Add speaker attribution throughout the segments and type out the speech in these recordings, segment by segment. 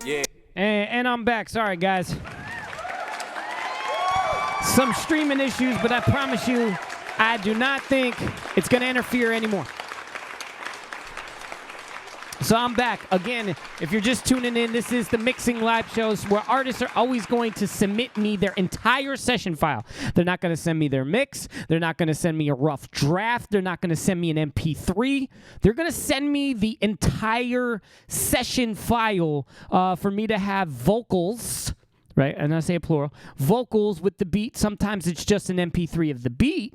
Speaker 1: Yeah.
Speaker 2: And I'm back. Sorry, guys. Some streaming issues, but I promise you, I do not think it's going to interfere anymore. So I'm back. Again, if you're just tuning in, this is the Mixing Live shows where artists are always going to submit me their entire session file. They're not going to send me their mix. They're not going to send me a rough draft. They're not going to send me an MP3. They're going to send me the entire session file for me to have vocals, right? And I say a plural. Vocals with the beat. Sometimes it's just an MP3 of the beat,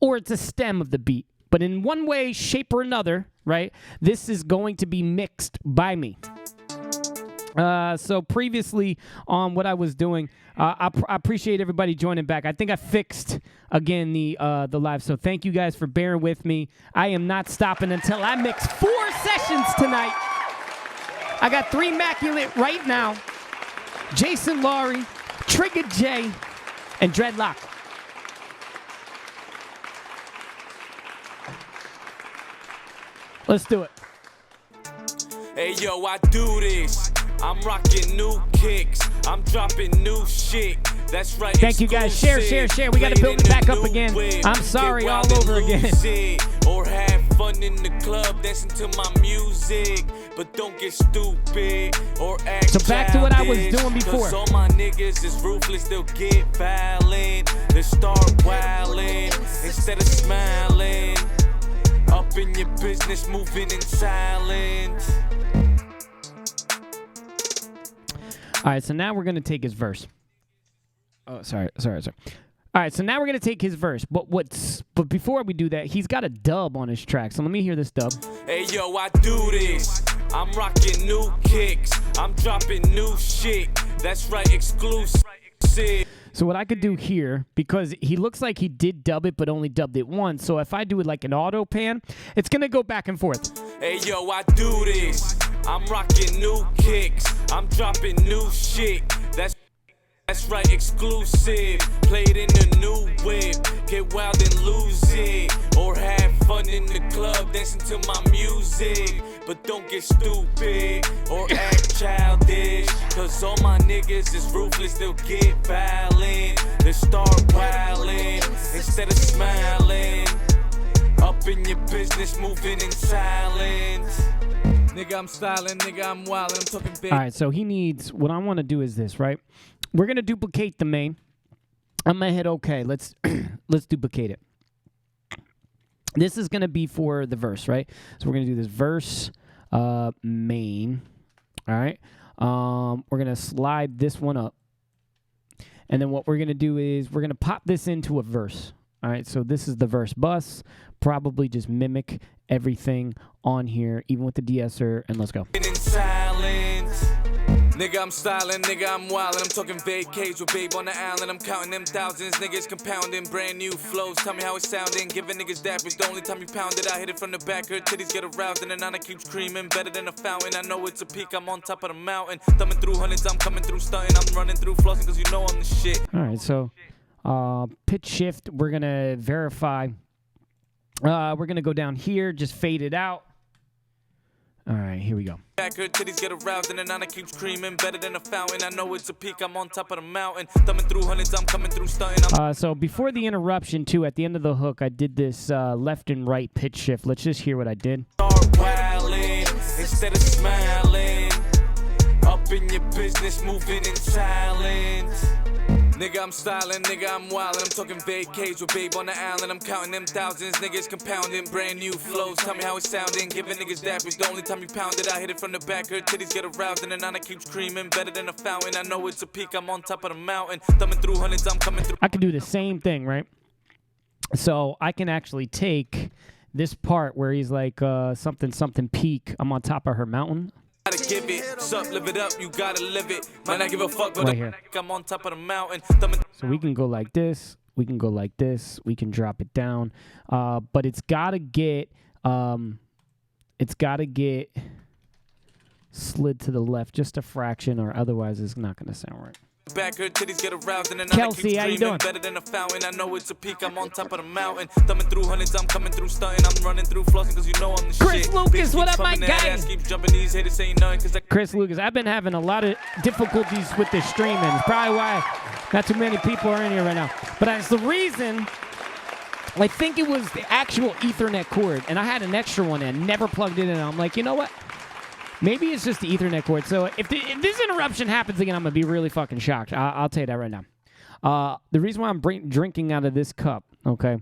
Speaker 2: or it's a stem of the beat. But in one way, shape, or another, right, this is going to be mixed by me. So previously on what I was doing, I appreciate everybody joining back. I think I fixed, again, the live. So thank you guys for bearing with me. I am not stopping until I mix 4 sessions tonight. I got 3 Immaculate right now. Jason Laurie, Trigger J, and Dreadlock. Let's do it.
Speaker 1: Hey, yo, I do this. I'm rocking new kicks. I'm dropping new shit. That's right.
Speaker 2: Thank you, guys. Share. We got to build it back up again. I'm sorry all over again.
Speaker 1: Or have fun in the club dancing to my music. But don't get stupid or act
Speaker 2: So back to what I was doing before.
Speaker 1: 'Cause all my niggas is ruthless. They'll get violent. They start wilding instead of smiling. Up in your business, moving in silence.
Speaker 2: All right, so now we're going to take his verse. Oh, sorry. All right, so now we're going to take his verse. But before we do that, he's got a dub on his track. So let me hear this dub.
Speaker 1: Hey, yo, I do this. I'm rocking new kicks. I'm dropping new shit. That's right, exclusive.
Speaker 2: So what I could do here, because he looks like he did dub it, but only dubbed it once. So if I do it like an auto pan, it's going to go back and forth.
Speaker 1: Hey, yo, I do this. I'm rocking new kicks. I'm dropping new shit. That's right, exclusive. Played in the new whip. Get wild and lose it. Or have fun in the club dancing to my music. But don't get stupid or act childish. 'Cause all my niggas is ruthless. They'll get violent. They start wilding instead of smiling. Up in your business, moving in silence. Nigga, I'm styling. Nigga, I'm wildin'. I'm talking big.
Speaker 2: All right, so he needs, what I want to do is this, right? We're going to duplicate the main. I'm going to hit OK. Let's duplicate it. This is going to be for the verse, right? So we're going to do this verse main. All right. We're going to slide this one up. And then what we're going to do is we're going to pop this into a verse. All right. So this is the verse bus. Probably just mimic everything on here, even with the de-esser. And let's go.
Speaker 1: In silence. Nigga, I'm styling, nigga, I'm wildin'. I'm talking vacays with babe on the island. I'm counting them thousands, niggas compounding brand new flows. Tell me how it's sounding. Giving niggas dappers the only time you pound it. I hit it from the back, her titties get aroused, and the nana keeps screaming. Better than a fountain. I know it's a peak, I'm on top of the mountain. Thumbing through hundreds, I'm coming through stunting. I'm running through flossing, cause you know I'm the shit.
Speaker 2: All right, so pitch shift, we're gonna verify. We're gonna go down here, just fade it out. All right, here we go.
Speaker 1: Back, her titties get aroused, and the nana keeps screaming. Better than a fountain. I know it's a peak, I'm on top of the mountain. Thumbing through hundreds, I'm coming through stunting.
Speaker 2: So before the interruption, too, at the end of the hook, I did this left and right pitch shift. Let's just hear what I did.
Speaker 1: Start wilding instead of smiling. Up in your business, moving in silence. Nigga, I'm styling, nigga, I'm wildin'. I'm talking vacays with babe on the island. I'm counting them thousands, niggas compounding brand new flows. Tell me how it's sounding. Giving niggas dappers the only time you pound it. I hit it from the back, her titties get aroused, and the nana keeps screaming. Better than a fountain. I know it's a peak, I'm on top of the mountain. Thumbing through hundreds, I'm coming through.
Speaker 2: I can do the same thing, right? So I can actually take this part where he's like something peak. I'm on top of her mountain.
Speaker 1: Gotta give it, sup, live it up, you gotta live it. Man, I give a fuck, but
Speaker 2: right here.
Speaker 1: I'm on top of the mountain.
Speaker 2: So we can go like this, we can go like this, we can drop it down. But it's gotta get slid to the left just a fraction, or otherwise it's not gonna sound right.
Speaker 1: Back her titties get aroused and then
Speaker 2: Kelsey, how you doing?
Speaker 1: Better than a fountain. I know it's a peak. I'm on top of the mountain. Thumbing through hundreds. I'm coming through stunting. I'm running through flossing cause you know I'm the
Speaker 2: Chris
Speaker 1: shit.
Speaker 2: Lucas, what up, my guy?
Speaker 1: Keep jumping these haters saying nothing cause
Speaker 2: Chris Lucas, I've been having a lot of difficulties with this streaming. It's probably why not too many people are in here right now. But that's the reason. I think it was the actual Ethernet cord, and I had an extra one in, never plugged it in. I'm like, you know what? Maybe it's just the Ethernet cord. So if this interruption happens again, I'm going to be really fucking shocked. I'll tell you that right now. The reason why I'm drinking out of this cup, okay?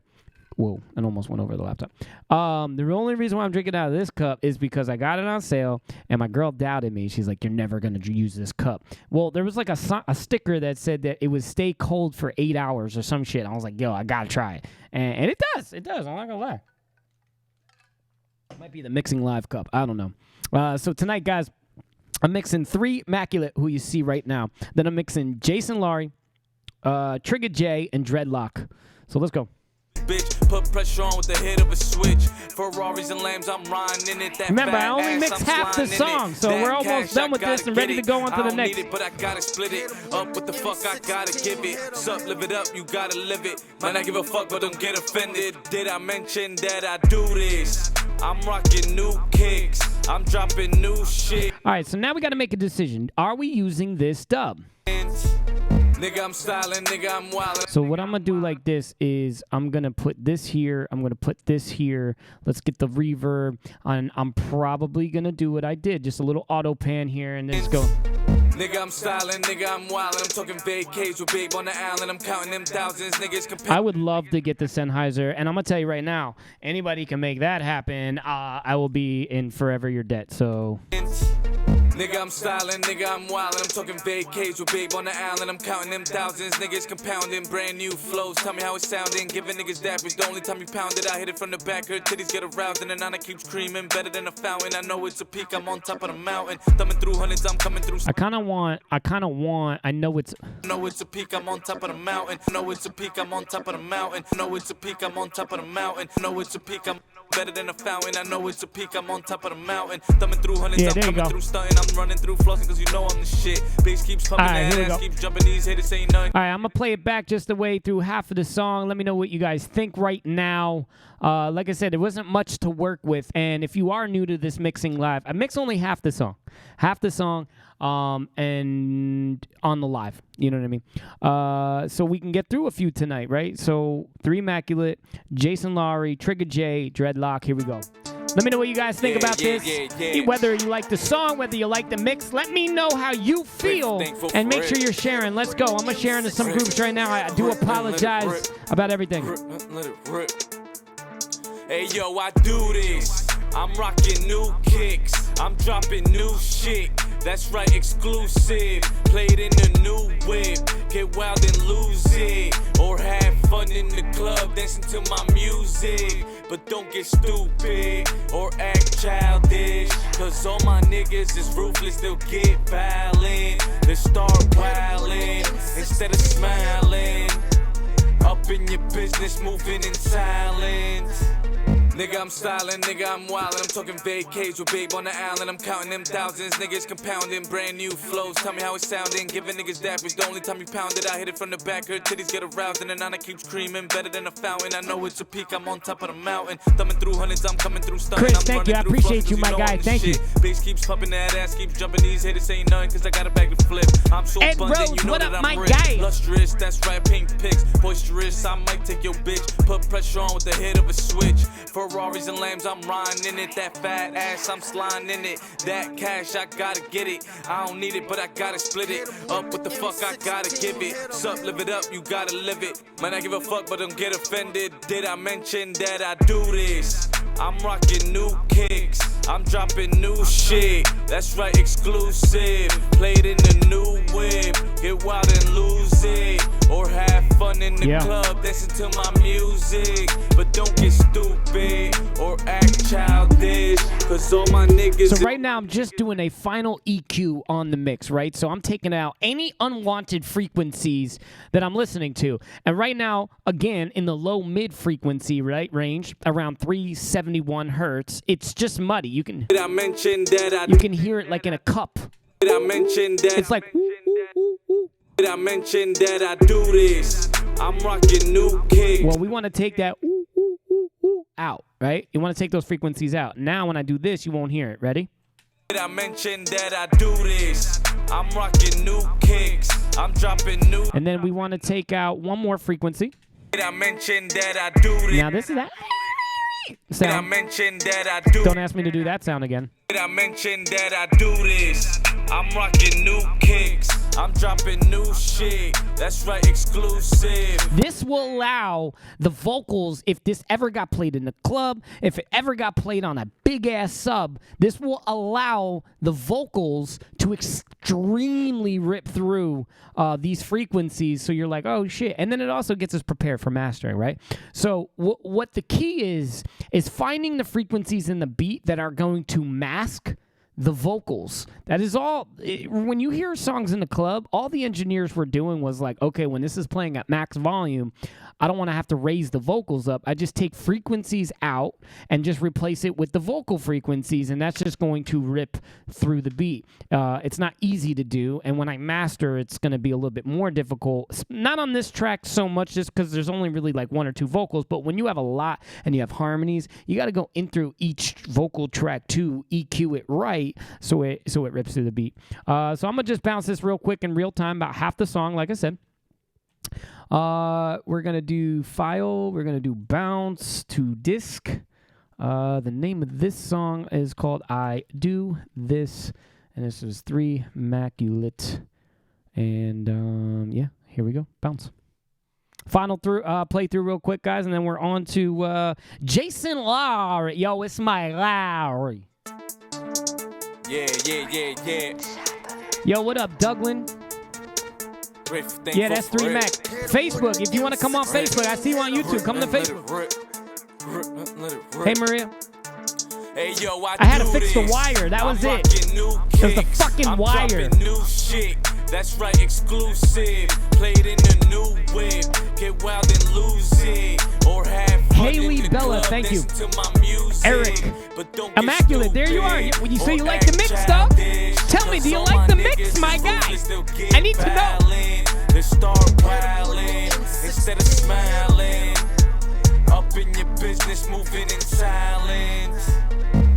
Speaker 2: Whoa, it almost went over the laptop. The only reason why I'm drinking out of this cup is because I got it on sale, and my girl doubted me. She's like, you're never going to use this cup. Well, there was like a sticker that said that it would stay cold for 8 hours or some shit. I was like, yo, I got to try it. And it does. It does. I'm not going to lie. It might be the Mixing Live cup. I don't know. So tonight, guys, I'm mixing 3 Immaculate, who you see right now. Then I'm mixing Jason Laurie, Trigger J, and Dreadlock. So let's go.
Speaker 1: Bitch, put pressure on with the hit of a switch. Ferraris and lambs, I'm riding in it. That
Speaker 2: remember, I only
Speaker 1: ass,
Speaker 2: mixed
Speaker 1: I'm
Speaker 2: half the song, so we're almost done with this and ready to go on to the next.
Speaker 1: It, but I gotta split it up. What the fuck I gotta give it? Sup, live it up, you gotta live it. Might not give a fuck, but don't get offended. Did I mention that I do this? I'm rocking new kicks. I'm dropping new shit.
Speaker 2: All right, so now we got to make a decision. Are we using this dub?
Speaker 1: Nigga, I'm styling, nigga, I'm wildin'.
Speaker 2: So what I'm going to do like this is I'm going to put this here. I'm going to put this here. Let's get the reverb. And I'm probably going to do what I did. Just a little auto pan here and then just go.
Speaker 1: Nigga, I'm styling, nigga, I'm wildin'. I'm talking vacays with babe on the island. I'm counting them thousands, niggas.
Speaker 2: I would love to get the Sennheiser. And I'm going to tell you right now, anybody can make that happen. I will be in forever your debt. So...
Speaker 1: Nigga, I'm styling, nigga, I'm wildin'. I'm talking vacays with babe on the island. I'm counting them thousands, niggas compounding brand new flows. Tell me how it's sounding, giving niggas dappers. The only time you pound it, I hit it from the back. Her titties get aroused and the nana keeps screaming. Better than a fountain. I know it's a peak. I'm on top of the mountain. Thumbing through hundreds, I'm coming through.
Speaker 2: I know it's.
Speaker 1: Know it's a peak. I'm on top of the mountain. Know it's a peak. I'm on top of the mountain. Know it's a peak. I'm on top of the mountain. Know it's a peak. I'm better than a fountain. I know it's a peak. I'm on top of the mountain. Thumbing through hundreds, I'm coming through stunting. I'm running through flossing cause you know I'm the shit. Bass keeps pumping that ass, keep jumping these haters ain't nothing.
Speaker 2: All right, I'm gonna play it back just the way through half of the song. Let me know what you guys think right now. Like I said, there wasn't much to work with, and if you are new to this mixing live, I mix only half the song, and on the live. You know what I mean? So we can get through a few tonight, right? So 3 Immaculate, Jason Laurie, Trigger J, Dreadlock. Here we go. Let me know what you guys think about this. Whether you like the song, whether you like the mix, let me know how you feel. And make sure you're sharing. Let's go. I'm going to share into some groups right now. I do apologize about everything.
Speaker 1: Let it rip. Hey, yo, I do this. I'm rocking new kicks. I'm dropping new shit. That's right, exclusive. Played in the new whip. Get wild and lose it. Or have fun in the club dancing to my music. But don't get stupid or act childish. Cause all my niggas is ruthless, they'll get violent. They start wildin' instead of smiling. Up in your business, moving in silence. Nigga, I'm styling, nigga, I'm wildin'. I'm talking vacays with babe on the island. I'm counting them thousands, niggas compounding brand new flows. Tell me how it's sounding, giving niggas dappers. The only time you pound it, I hit it from the back. Her titties get aroused and the nana keeps screaming. Better than a fountain. I know it's a peak. I'm on top of the mountain. Thumbing through hundreds, I'm coming through stunning.
Speaker 2: Chris, thank you. I appreciate you, my guy. Thank you.
Speaker 1: Bass keeps pumping that ass, keeps jumping. These haters ain't nothing cause I got a bag to flip. I'm so abundant, you know that I'm rich. Lustrous, that's right, pink pics. Boisterous, I might take your bitch. Put pressure on with the hit of a switch. Ferraris and lambs, I'm riding in it. That fat ass, I'm sliding in it. That cash, I gotta get it. I don't need it, but I gotta split it up. What the fuck, I gotta give it. Sup, live it up, you gotta live it. Might not give a fuck, but don't get offended. Did I mention that I do this? I'm rocking new kicks. I'm dropping new shit. That's right, exclusive. Played in the new whip. Get wild and lose it. Or have fun in the club dancing to my music. But don't get stupid or act childish. Cause all my niggas.
Speaker 2: So right now I'm just doing a final EQ on the mix, right? So I'm taking out any unwanted frequencies that I'm listening to. And right now, again, in the low mid frequency range, around 371 hertz, it's just muddy. You can hear it like in a cup.
Speaker 1: I mentioned that
Speaker 2: it's like ooh, ooh, ooh, ooh.
Speaker 1: I mentioned that I do this. I'm rocking new kicks.
Speaker 2: Well, we want to take that ooh, ooh, ooh, ooh out, right? You want to take those frequencies out. Now, when I do this, you won't hear it. Ready?
Speaker 1: I mentioned that I do this. I'm rocking new kicks. I'm dropping new.
Speaker 2: And then we want to take out one more frequency.
Speaker 1: I mentioned that I do this.
Speaker 2: Now, this is that sound.
Speaker 1: I mentioned that I do.
Speaker 2: Don't ask me to do that sound again.
Speaker 1: I mentioned that I do this. I'm rocking new kicks. I'm dropping new shit. That's right, exclusive.
Speaker 2: This will allow the vocals, if this ever got played in the club, if it ever got played on a big-ass sub, this will allow the vocals to extremely rip through these frequencies. So you're like, oh, shit. And then it also gets us prepared for mastering, right? So what the key is finding the frequencies in the beat that are going to mask the vocals. That is all. When you hear songs in the club, all the engineers were doing was like, okay, when this is playing at max volume, I don't want to have to raise the vocals up. I just take frequencies out and just replace it with the vocal frequencies, and that's just going to rip through the beat. It's not easy to do, and when I master, it's going to be a little bit more difficult. Not on this track so much, just because there's only really like one or two vocals, but when you have a lot and you have harmonies, you got to go in through each vocal track to EQ it right, so it rips through the beat. So I'm gonna just bounce this real quick in real time, about half the song, like I said. We're gonna do file. We're gonna do bounce to disc. The name of this song is called "I Do This," and this is 3 Immaculate. And yeah, here we go. Bounce. Final play through real quick, guys, and then we're on to Jason Lowry. Yo, it's my Lowry.
Speaker 1: Yeah.
Speaker 2: Yo, what up, Douglin? Yeah, that's 3 Mac. Facebook, if you want to come on Facebook, I see you on YouTube. Come to Facebook. Hey, Maria.
Speaker 1: Hey, yo,
Speaker 2: I had to fix the wire. That was it. It was the fucking wire.
Speaker 1: That's right, exclusive. Played in the new whip. Get wild and lose it. Or have
Speaker 2: Haley Bella, thank you. Eric. Immaculate, there you are. You say you like the mix, dog? Tell me, do you like the mix, my guy? I need to know.
Speaker 1: Let's start wilding instead of smiling. Up in your business, moving in silence.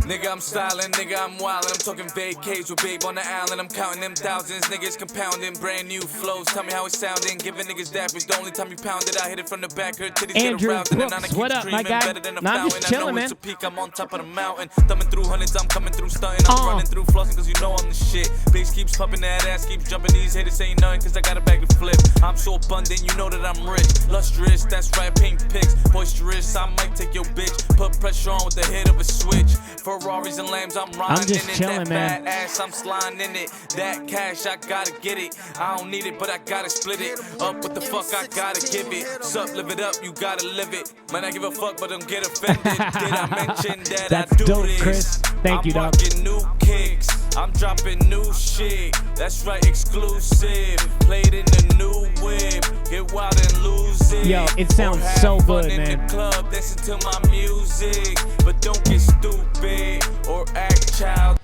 Speaker 1: Nigga, I'm styling, nigga, I'm wildin'. I'm talking vacays with babe on the island. I'm counting them thousands, niggas compounding. Brand new flows, tell me how it's sounding. Giving niggas dappers, the only time you pound it, I hit it from the back. Her titties
Speaker 2: Andrew
Speaker 1: get aroused,
Speaker 2: Brooks, what up, my guy? Nah, I'm just chilling, man.
Speaker 1: It's a peak, I'm on top of the mountain. Thumbing through hundreds, I'm coming through stunting. I'm running through flossing, cause you know I'm the shit. Bass keeps pumping, that ass keeps jumping. These haters ain't nothing, cause I got a bag to flip. I'm so abundant, you know that I'm rich. Lustrous, that's right, pink pics. Boisterous, I might take your bitch. Put pressure on with the hit of a switch. Ferraris and Lambs, I'm
Speaker 2: just chilling, man.
Speaker 1: That ass, I'm sliding in it. That cash, I gotta get it. I don't need it, but I gotta split it. Up, what the fuck, I gotta give it. Sup, live it up, you gotta live it. Might not give a fuck, but don't get offended. Did I mention that
Speaker 2: That's
Speaker 1: I do
Speaker 2: dope,
Speaker 1: this?
Speaker 2: Chris. Thank you, dog.
Speaker 1: I'm rocking new kicks. I'm dropping new shit. That's right, exclusive. Played in the new whip. Get wild and lose it.
Speaker 2: Yo, it sounds so good, man.
Speaker 1: In the club, listen to my music, but don't get stupid or act child.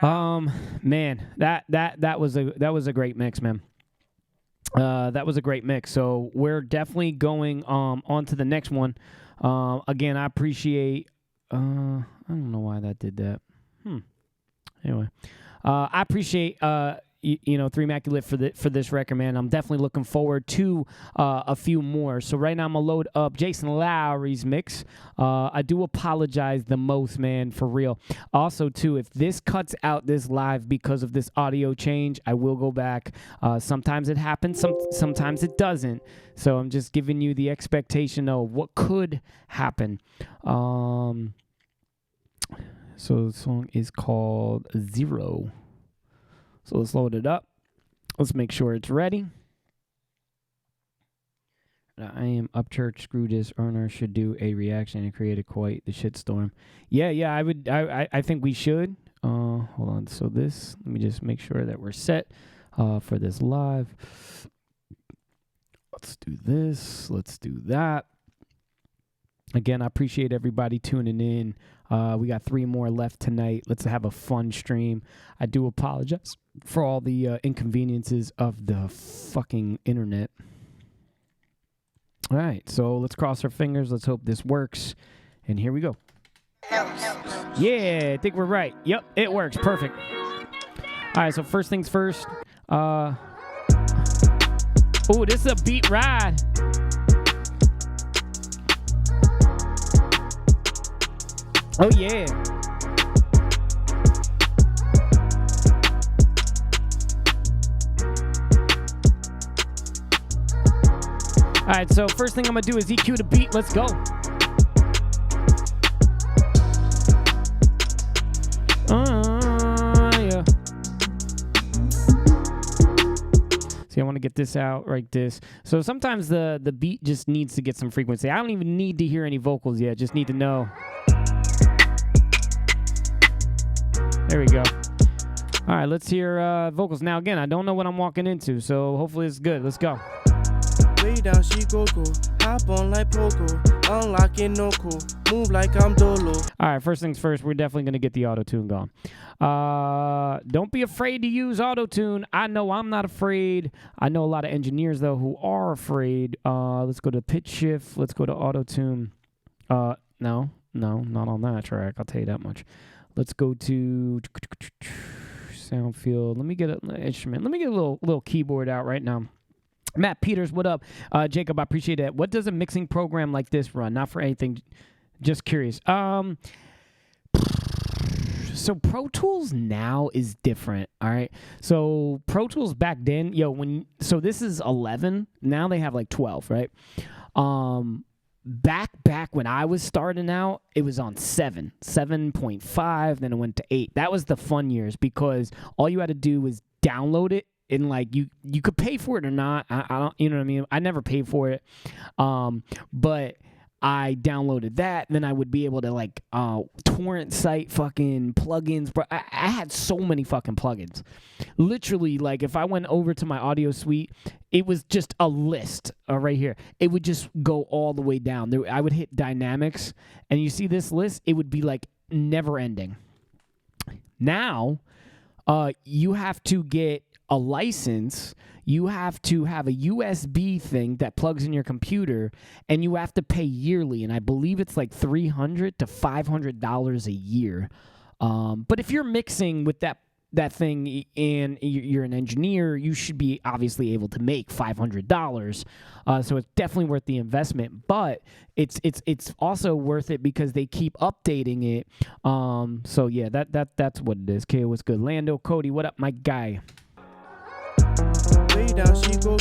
Speaker 2: Man, that was a great mix, man. That was a great mix. So we're definitely going on to the next one. Again, I appreciate. I don't know why that did that. Anyway, I appreciate 3 Immaculate for this record, man. I'm definitely looking forward to a few more. So right now I'm gonna load up Jason Lowry's mix. I do apologize the most, man, for real. Also, too, if this cuts out this live because of this audio change, I will go back. Sometimes it happens, sometimes it doesn't. So I'm just giving you the expectation of what could happen. So the song is called Zero. So let's load it up. Let's make sure it's ready. I am Upchurch, screw this, Earner should do a reaction and create quite the shitstorm. Yeah, I think we should. Hold on, so let me just make sure that we're set for this live. Let's do this, let's do that. Again, I appreciate everybody tuning in. We got 3 more left tonight. Let's have a fun stream. I do apologize for all the inconveniences of the fucking internet. All right, so let's cross our fingers. Let's hope this works. And here we go. Yeah, I think we're right. Yep, it works. Perfect. All right, so first things first. Oh, this is a beat ride. Oh, yeah. All right, so first thing I'm going to do is EQ the beat. Let's go. Yeah. See, I want to get this out like this. So sometimes the beat just needs to get some frequency. I don't even need to hear any vocals yet. Just need to know. There we go. All right, let's hear vocals. Now, again, I don't know what I'm walking into, so hopefully it's good. Let's go.
Speaker 3: Way down, she go. Hop on like Poco. Unlocking no cool. Move like I'm Dolo.
Speaker 2: All right, first things first, we're definitely going to get the auto-tune going. Don't be afraid to use auto-tune. I know I'm not afraid. I know a lot of engineers, though, who are afraid. Let's go to pitch shift. Let's go to auto-tune. No, not on that track. I'll tell you that much. Let's go to sound field. Let me get an instrument. Let me get a little keyboard out right now. Matt Peters, what up? Jacob, I appreciate that. What does a mixing program like this run? Not for anything, just curious. So Pro Tools now is different, all right? So Pro Tools back then, so this is 11. Now they have like 12, right? Back when I was starting out, it was on 7.5, then it went to 8. That was the fun years because all you had to do was download it. And like you could pay for it or not. I don't, you know what I mean? I never paid for it. But I downloaded that, and then I would be able to like torrent site fucking plugins. Bro, I had so many fucking plugins. Literally, like if I went over to my audio suite, it was just a list right here. It would just go all the way down. I would hit dynamics, and you see this list, it would be like never ending. Now, you have to get a license, you have to have a USB thing that plugs in your computer, and you have to pay yearly, and I believe it's like $300 to $500 a year. But if you're mixing with that thing and you're an engineer, you should be obviously able to make $500. So it's definitely worth the investment, but it's also worth it because they keep updating it. So yeah, that's what it is. KO, what's good? Lando, Cody, what up, my guy?
Speaker 3: Way down, she go.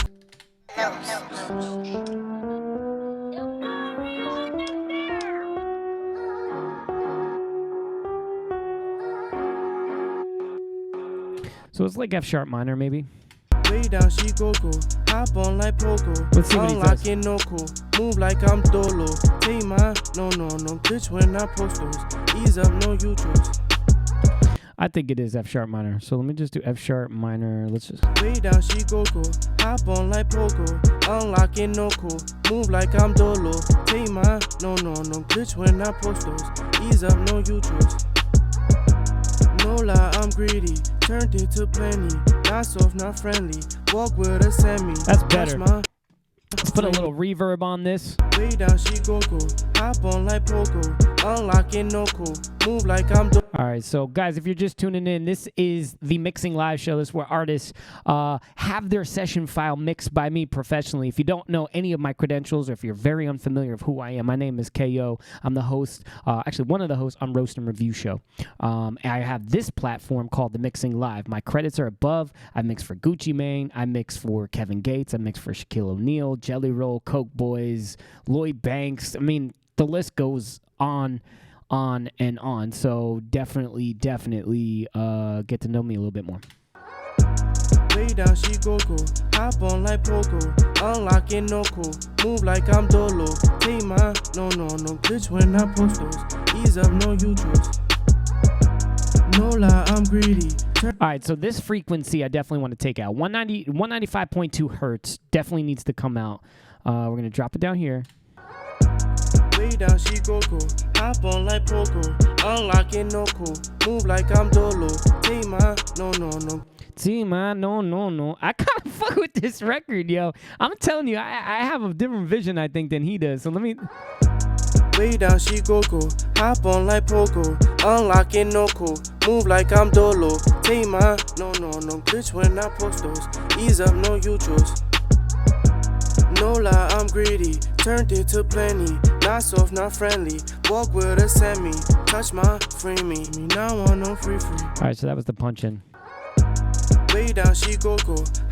Speaker 2: So it's like F sharp minor, maybe.
Speaker 3: Way down, she go. Hop on like Poco.
Speaker 2: Let's see what he does.
Speaker 3: Unlocking no cool. Move like I'm Dolo. Take mine. No. Bitch, when I post those. Ease up, no YouTubes.
Speaker 2: I think it is F sharp minor. So let me just do F sharp minor. Let's just.
Speaker 3: Way down, she go. Hop on like Poco. Unlocking no cool. Move like I'm Dolo. Take mine. No. Bitch, when I post those. Ease up, no YouTubes. No lie, I'm greedy. Turned it to plenty. Not soft, not friendly. Walk with a semi.
Speaker 2: That's better. Let's put a little reverb on this.
Speaker 3: Way down, she go. Hop on like Poco. Unlocking no cool. Move like I'm
Speaker 2: All right, so guys, if you're just tuning in, this is the Mixing Live Show. This is where artists have their session file mixed by me professionally. If you don't know any of my credentials, or if you're very unfamiliar of who I am, my name is KO. I'm the host, actually one of the hosts on Roast and Review Show. And I have this platform called the Mixing Live. My credits are above. I mix for Gucci Mane. I mix for Kevin Gates. I mix for Shaquille O'Neal, Jelly Roll, Coke Boys, Lloyd Banks. I mean, the list goes on and on. So definitely get to know me a little bit more.
Speaker 3: Way down, she go. Hop on like Poco. Unlocking no cool. Move like I'm Dolo. Take mine. No. Bitch, when I post those. Ease up, no YouTubes. No lie, I'm greedy.
Speaker 2: All right, so this frequency I definitely want to take out. 195.2 hertz definitely needs to come out. We're going to drop it down here.
Speaker 3: Way Way down, she go. Hop on like Poco. Unlocking no cool. Move like I'm Dolo. Take my no.
Speaker 2: See, man, no. I kind of fuck with this record, yo. I'm telling you, I have a different vision, I think, than he does. So let me.
Speaker 3: Way down, she go. Hop on like Poco. Unlocking no cool. Move like I'm Dolo. Take my no. Bitch, when I post those. Ease up, no YouTubes. No lie, I'm greedy. Turned it to plenty. Not soft, not friendly. Walk with a semi. Touch my free me. Me now want no free.
Speaker 2: All right, so that was the punch in.
Speaker 3: Way down, she go.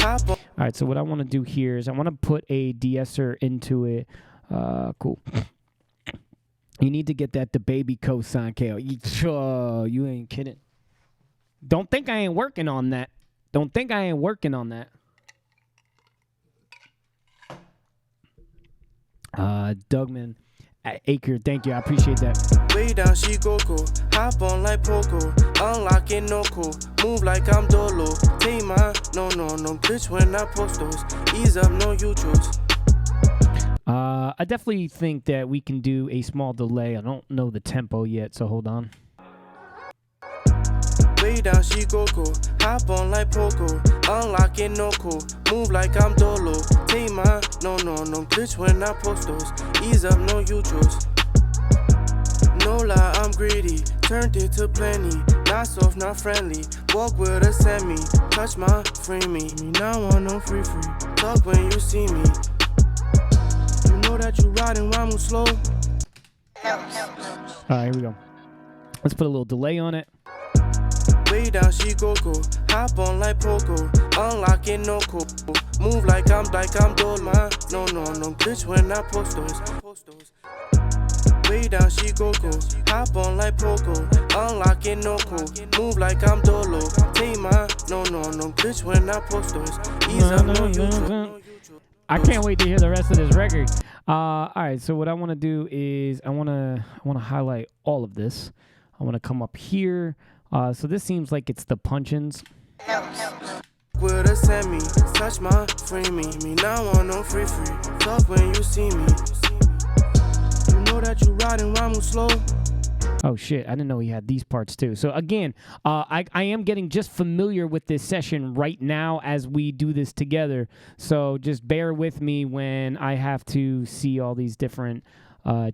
Speaker 3: Hop on.
Speaker 2: All right, so what I want to do here is I want to put a de-esser into it. Cool. You need to get that the baby cosign, KO. You ain't kidding. Don't think I ain't working on that. Dougman, Acre, thank you. I appreciate that.
Speaker 3: Way down, she go. Hop on like Poco. Unlocking no cool. Move like I'm Dolo. Take my no. Bitch, when I post those. Ease up, no YouTubes.
Speaker 2: I definitely think that we can do a small delay. I don't know the tempo yet, so hold on.
Speaker 3: Way down, she go. Hop on like Poco. Unlocking no cool. Move like I'm Dolo. Take my no. Bitch, when I post those. Ease up, no YouTubes. No lie, I'm greedy. Turned it to plenty. Not soft, not friendly. Walk with a semi. Touch my free me. Me now want no free. Talk when you see me. You know that you riding while I move slow.
Speaker 2: All right, here we go. Let's put a little delay on it.
Speaker 3: Way down, she go. Hop on like Poco. Unlocking no cool. Move like I'm Dole. My no. Bitch, when I post those. Way down, she go. Hop on like Poco. Unlocking no cool. Move like I'm Dolo. Take my no. Bitch, when I post those. Ease up, no YouTube.
Speaker 2: I can't wait to hear the rest of this record. All right, so what I want to do is I want to highlight all of this. I want to come up here. So this seems like it's the punch-ins.
Speaker 3: With a semi, touch my free me. Me now want no free. Talk when you see me. You know that you riding while I move slow.
Speaker 2: Oh shit, I didn't know he had these parts too. So again, I am getting just familiar with this session right now as we do this together. So just bear with me when I have to see all these different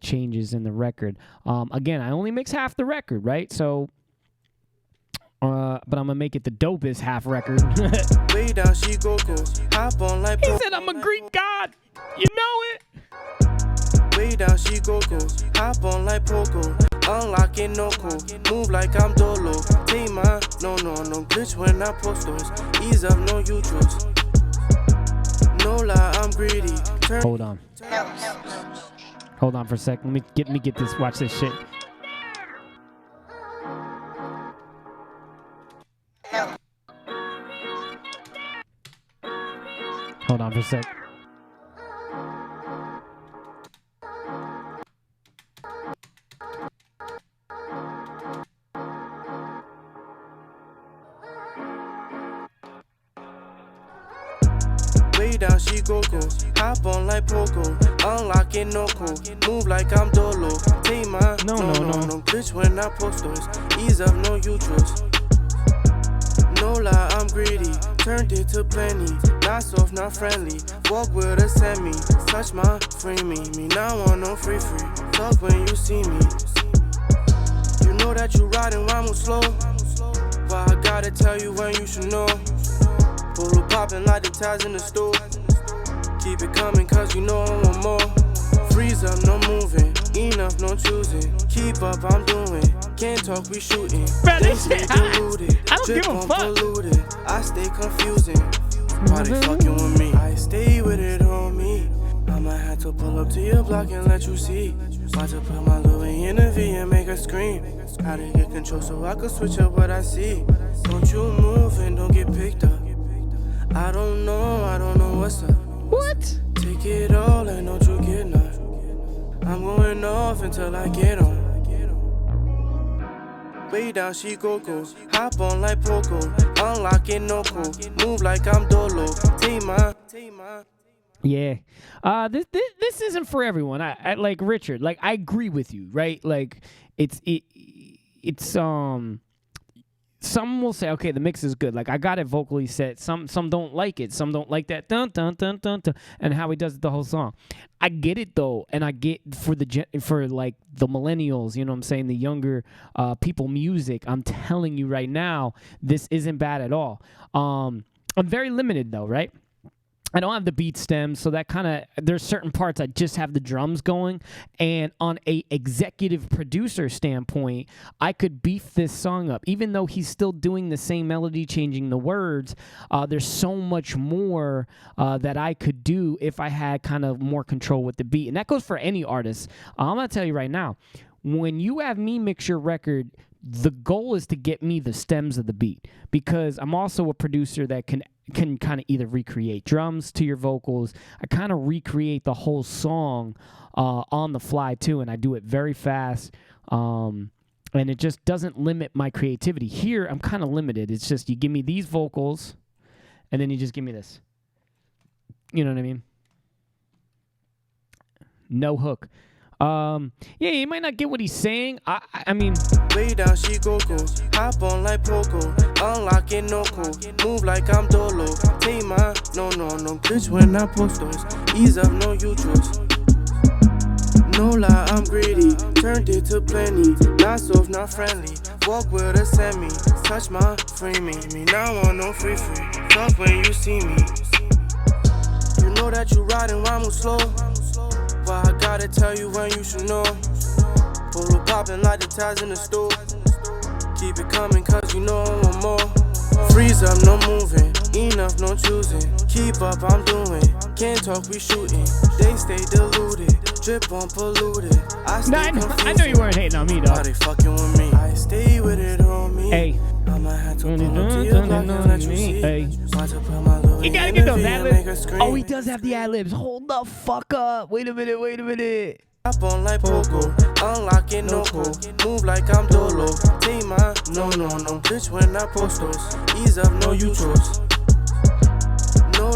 Speaker 2: changes in the record. Again, I only mix half the record, right? So but I'm gonna make it the dopest half record.
Speaker 3: Way down, she go. Hop on like
Speaker 2: He said I'm a Greek god. You know it.
Speaker 3: Way down, she go. Hop on like Poco. Unlocking no cool. Move like I'm Dolo. Take my no. Bitch, when I post those. Ease up, no YouTubes. No lie, I'm greedy.
Speaker 2: Hold on. Hold on for a sec. Let me get this. Watch this shit. Hold on for a sec.
Speaker 3: Way down, she go. Hop on like Poco. Unlocking no cool. Move like I'm Dolo. Take my
Speaker 2: no.
Speaker 3: Bitch, when I post those. Ease up, no YouTubes. No lie, I'm greedy. Turned it to plenty. Not soft, not friendly. Walk with a semi. Touch my free me. Me now want no free. Talk when you see me. You know that you riding while I move slow. But I gotta tell you when you should know. Pull up popping like the ties in the store. Keep it coming cause you know I want more. Freeze up, no moving. Enough, no choosing. Keep up, I'm doing. Can't talk, we shooting. They stay diluted.
Speaker 2: I don't give a fuck.
Speaker 3: Polluted. I stay confusing. Why they fucking with me? I stay with it on me. I might have to pull up to your block and let you see. About to put my Louis in a V and make her scream. How to get control so I can switch up what I see. Don't you move and don't get picked up. I don't know what's up.
Speaker 2: What?
Speaker 3: Take it all and don't you get none. I'm going off until I get on. Way down, she go. Hop on like Poco. Unlocking no cool. Move like I'm Dolo. Take my
Speaker 2: Yeah. This isn't for everyone. I like Richard. Like I agree with you, right? Like it's some will say, okay, the mix is good. Like I got it vocally set. Some don't like it. Some don't like that dun dun dun dun dun and how he does it the whole song. I get it though, and I get for like the millennials, you know what I'm saying, the younger people music. I'm telling you right now, this isn't bad at all. I'm very limited though, right? I don't have the beat stems, so that kind of, there's certain parts I just have the drums going, and on a executive producer standpoint, I could beef this song up. Even though he's still doing the same melody, changing the words, there's so much more that I could do if I had kind of more control with the beat, and that goes for any artist. I'm going to tell you right now, when you have me mix your record, the goal is to get me the stems of the beat, because I'm also a producer that can kind of either recreate drums to your vocals. I kind of recreate the whole song on the fly too, and I do it very fast, and it just doesn't limit my creativity. Here, I'm kind of limited. It's just you give me these vocals, and then you just give me this. You know what I mean? No hook. Yeah, you might not get what he's saying. I mean,
Speaker 3: way down, she go. Hop on like Poco. Unlock it, no code. Move like I'm Dolo. Take my, no. Glitch when I post those. Ease up, no YouTubes. No lie, I'm greedy. Turned it to plenty. Not soft, not friendly. Walk with a semi. Touch my free me. Now on no free. Talk when you see me. You know that you riding while I'm slow. But I gotta tell you when you should know. Pull up poppin' like the ties in the store. Keep it coming cause you know I want more. Freeze up, no moving. Enough, no choosing. Keep up, I'm doing. Can't talk, we shooting. They stay deluded. Drip on polluted. I stay confused.
Speaker 2: I know you weren't hating on me, dog.
Speaker 3: Why they fucking with me? I stay with it on me.
Speaker 2: Hey.
Speaker 3: I'ma have to pull up to your block and let you see.
Speaker 2: Hey. He gotta get those ad-libs. Oh, he does have the ad-libs. Hold the fuck up. Wait a minute.
Speaker 3: Hop on like Poco, unlock it, no code. Move like I'm Dolo. Take my, no. Bitch when I post those. Ease up, no YouTubes.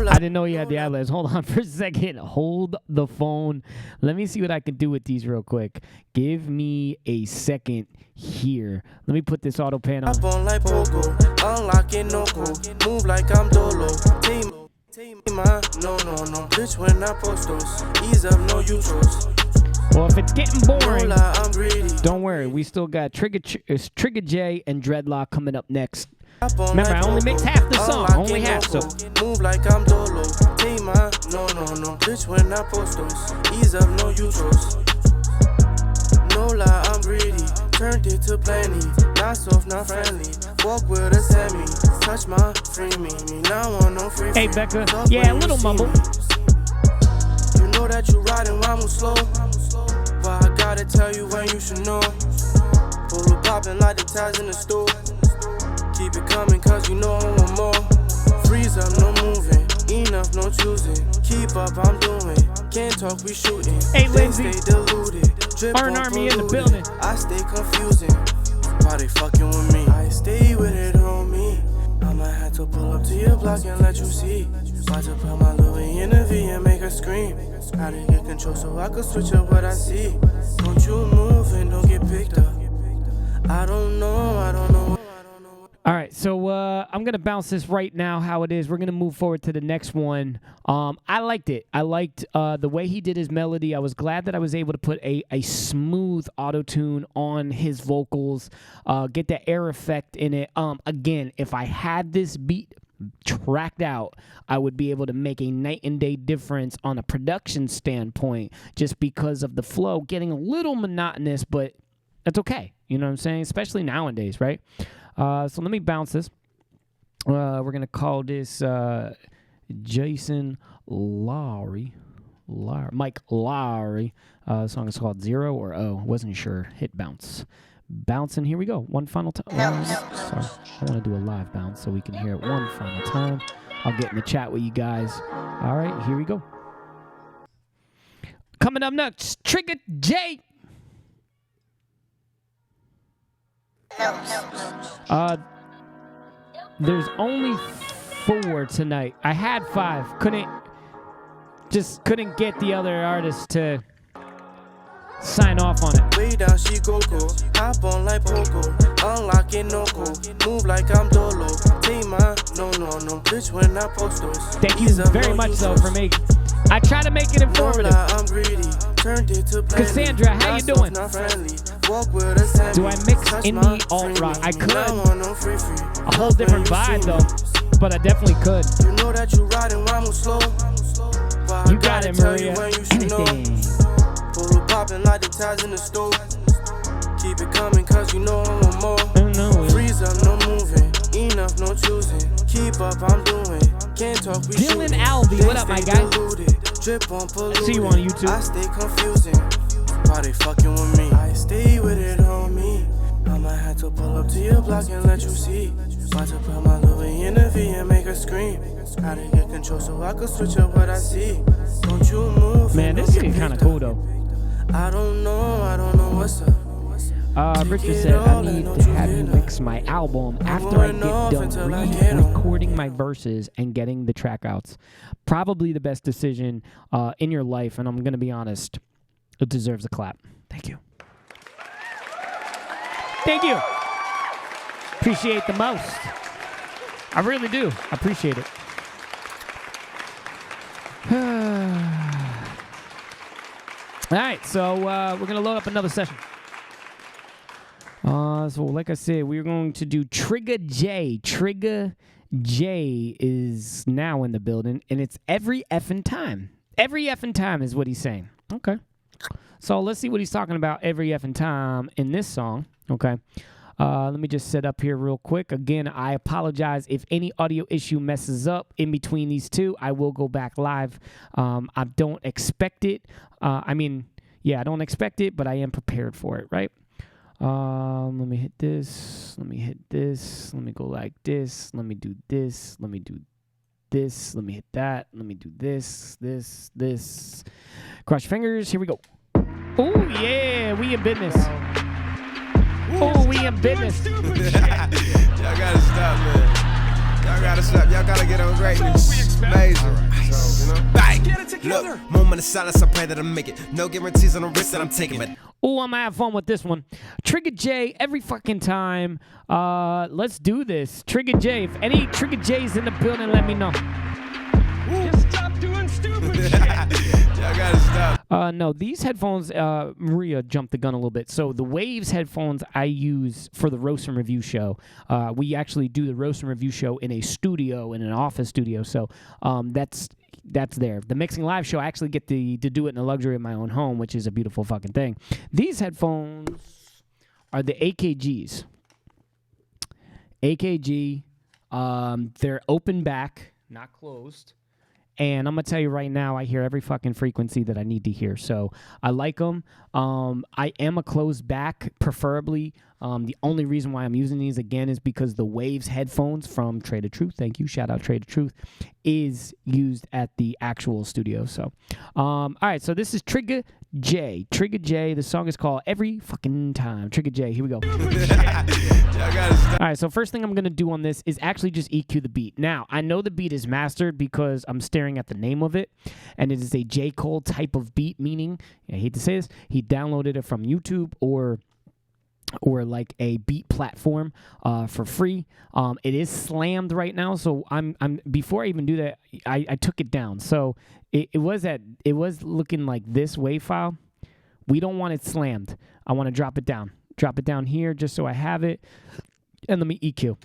Speaker 2: I didn't know he had the ad-libs. Hold on for a second. Hold the phone. Let me see what I can do with these real quick. Give me a second here. Let me put this auto pan on.
Speaker 3: Hop on like Poco, unlock it, no code. Move like I'm Dolo. Take my, no. Bitch when I post those. Ease up, no YouTubes.
Speaker 2: Well, if it's getting boring,
Speaker 3: no lie, I'm greedy.
Speaker 2: Don't worry. We still got Trigger J and Dreadlock coming up next. Remember, I only mixed half the song, only half, so.
Speaker 3: Move like I'm Dolo. Take my, no. Bitch when I post those. Ease up, no YouTubes. No lie, I'm greedy. Turned it to plenty. Not soft, not friendly. Walk with a semi. Touch my free me. Now on no free.
Speaker 2: Hey, Becca. Yeah, a little mumble.
Speaker 3: You know that you riding while I'm slow. But I gotta tell you when you should know. Pull up poppin' like the ties in the store. Keep it coming cause you know I want more. Freeze up, no moving. Enough, no choosing. Keep up, I'm doing. Can't talk, we shooting.
Speaker 2: Hey, Lindsay.
Speaker 3: Stay deluded.
Speaker 2: Arn Army in the building.
Speaker 3: I stay confusing. Why they fucking with me? I stay with it on me. I'ma have to pull up to your block and let you see. About to put my Louis in a V and make her scream. How to get control so I can switch up what I see. Don't you move and don't get picked up. I don't know.
Speaker 2: All right, so I'm going to bounce this right now how it is. We're going to move forward to the next one. I liked it. I liked the way he did his melody. I was glad that I was able to put a smooth auto-tune on his vocals, get that air effect in it. Again, if I had this beat tracked out, I would be able to make a night and day difference on a production standpoint just because of the flow getting a little monotonous, but that's okay. You know what I'm saying? Especially nowadays, right? So let me bounce this. We're going to call this Jason Lowry. Mike Lowry. The song is called Zero or O. Wasn't sure. Hit bounce. Bouncing. Here we go. One final time. Sorry. I want to do a live bounce so we can hear it one final time. I'll get in the chat with you guys. All right. Here we go. Coming up next, Trigger J. There's only 4 tonight. I had 5. just couldn't get the other artist to sign off on it.
Speaker 3: Way down, she go. Hop on like Poco. Unlocking no go. Move like I'm Dolo. Take my no. Bitch, when I post those.
Speaker 2: Thank you very much, though, for making. I try to make it informative.
Speaker 3: I'm greedy. Turned it to
Speaker 2: Cassandra, how you doing? Do I mix indie alt rock? I could. A whole different vibe, though. But I definitely could.
Speaker 3: You know that you riding while I'm slow.
Speaker 2: You got it, Maria. Anything.
Speaker 3: Pull up popping like the ties in the stove. Keep it coming cause you know I'm on more. Freeze up, no moving. Enough, no choosing. Keep up, I'm doing. Can't talk, we
Speaker 2: Dylan
Speaker 3: shooting.
Speaker 2: Alvey, what up, my guy?
Speaker 3: Drip on polluted.
Speaker 2: See you on YouTube.
Speaker 3: I stay confusing. Why they fucking with me? I stay with it on me. I'ma have to pull up to your block and let you see. About to put my Louis in the V and make her scream. Gotta get control so I can switch up what I see. Don't you move.
Speaker 2: Man, this is kind of cool, though.
Speaker 3: I don't know what's up.
Speaker 2: Richard said, I need to have you mix my album after I get done re-recording my verses and getting the track outs. Probably the best decision in your life, and I'm going to be honest, it deserves a clap. Thank you. Thank you. Appreciate the most. I really do. I appreciate it. All right, so we're going to load up another session. So like I said, we're going to do Trigger J. Trigger J is now in the building, and it's every effing time. Every effing time is what he's saying. Okay. So let's see what he's talking about every effing time in this song. Okay. Let me just set up here real quick. Again, I apologize if any audio issue messes up in between these two. I will go back live. I don't expect it. I don't expect it, but I am prepared for it, right? Let me hit this. Let me hit this. Let me go like this. Let me do this. Let me do this. Let me hit that. Let me do this. Cross your fingers. Here we go. Oh, yeah. We in business. Oh, we in business.
Speaker 4: Y'all gotta stop, man. Y'all gotta stop. Y'all gotta get on greatness. Amazing. So, bang. Get it together. Look, moment of silence. I pray that I make it. No guarantees on the risk that I'm taking, but.
Speaker 2: Oh, I'm gonna have fun with this one. Trigger J every fucking time. Let's do this. Trigger J. If any Trigger J's in the building, let me know.
Speaker 4: Just stop doing stupid shit. Y'all gotta stop.
Speaker 2: No, these headphones, Maria jumped the gun a little bit. So the Waves headphones I use for the Roast and Review show. We actually do the Roast and Review show in a studio, in an office studio. So that's there. The Mixing Live show, I actually get to do it in the luxury of my own home, which is a beautiful fucking thing. These headphones are the AKGs. AKG, they're open back, not closed. And I'm going to tell you right now, I hear every fucking frequency that I need to hear. So I like them. I am a closed back, preferably. The only reason why I'm using these, again, is because the Waves headphones from Trade of Truth, thank you, shout out Trade of Truth, is used at the actual studio. So, all right, so this is Trigger J. Trigger J. The song is called Every Fucking Time. Trigger J, here we go. All right, so first thing I'm going to do on this is actually just EQ the beat. Now, I know the beat is mastered because I'm staring at the name of it, and it is a J. Cole type of beat, meaning, I hate to say this, he downloaded it from YouTube or like a beat platform for free. It is slammed right now, so I'm before I even do that, I took it down. So it was looking like this WAV file. We don't want it slammed. I want to drop it down. Drop it down here just so I have it. And let me EQ.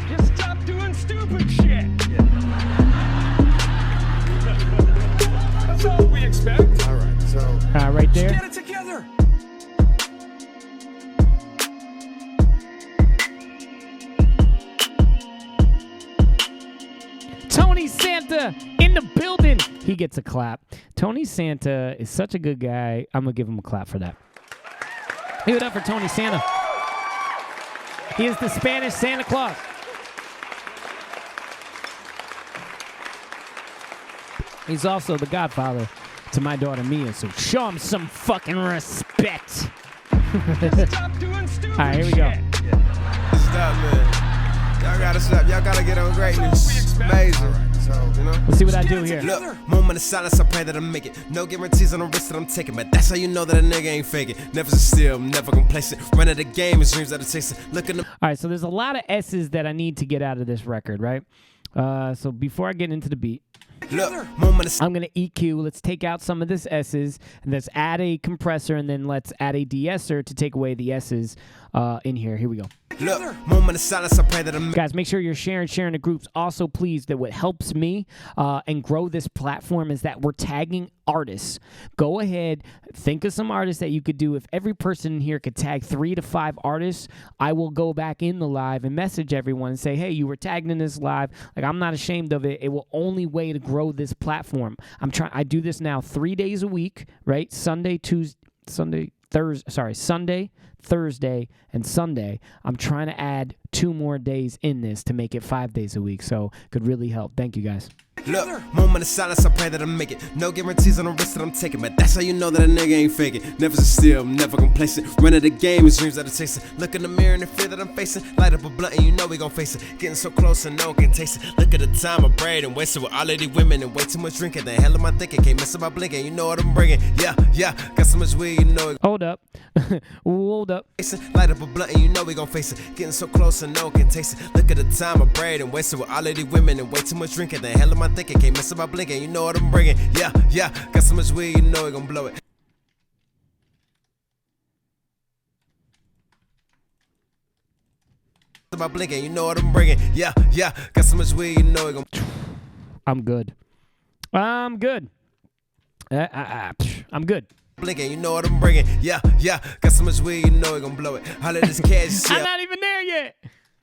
Speaker 4: Just stop doing stupid shit. That's all we expect. All right, so
Speaker 2: right there.
Speaker 4: get it together.
Speaker 2: Tony Santa in the building. He gets a clap. Tony Santa is such a good guy. I'm going to give him a clap for that. Give it up for Tony Santa. He is the Spanish Santa Claus. He's also the godfather to my daughter Mia, so show him some fucking respect.
Speaker 4: Stop doing stupid
Speaker 2: All right, here we go.
Speaker 4: Stop, man. Y'all gotta stop. Y'all gotta get on greatness. Amazing. So, you know.
Speaker 2: Let's see what I do here.
Speaker 4: Look, moment of silence, I pray that I make it. No guarantees on the risk that I'm taking, but that's how you know that a nigga ain't faking. Never sit still, never complacent. Running the game is dreams that are chasing. Look in the.
Speaker 2: All right, so there's a lot of S's that I need to get out of this record, right? So before I get into the beat,
Speaker 4: look, moment of
Speaker 2: I'm going to EQ. Let's take out some of this S's, and let's add a compressor, and then let's add a de-esser to take away the S's in here. Here we go.
Speaker 4: look, moment of silence, I pray that I make it.
Speaker 2: Guys, make sure you're sharing the groups. Also, please, that what helps me and grow this platform is that we're tagging artists. Go ahead, think of some artists that you could do. If every person in here could tag 3 to 5 artists, I will go back in the live and message everyone and say, hey, you were tagged in this live. Like, I'm not ashamed of it. It will only way to grow this platform. I do this now 3 days a week, right? Sunday, Thursday, and Sunday. I'm trying to add 2 more days in this to make it 5 days a week, so could really help. Thank you, guys.
Speaker 4: Look, moment of silence, I pray that I make it. No guarantees on the risk that I'm taking, but that's how you know that a nigga ain't faking. Never sit still, never complacent. Running the game is dreams that are chasing. Look in the mirror and the fear that I'm facing. Light up a blunt and you know we gon' face it. Getting so close and no one can taste it. Look at the time I prayed and wasted with all of these women and way too much drinking. The hell am I thinking? Can't miss my blinking. You know what I'm bringing? Yeah, got so much weed, you know it.
Speaker 2: Hold up. Hold up.
Speaker 4: Light up a blunt and you know we gon' face it. Getting so close and no one can taste it. Look at the time I prayed and wasted with all of these women and way too much drinking. The hell am I thinking? Can't miss my blinking. You know what I'm bringing? Yeah, got so much weed, you know we gon' blow it. My blinking, you know what I'm bringing? Yeah, got so much weed, you know we gon'.
Speaker 2: I'm good. I'm good. I'm good.
Speaker 4: Blinking, you know what I'm bringing? Yeah, got so much weed, you know we gon' blow it. Holla this cash,
Speaker 2: I'm not even there yet.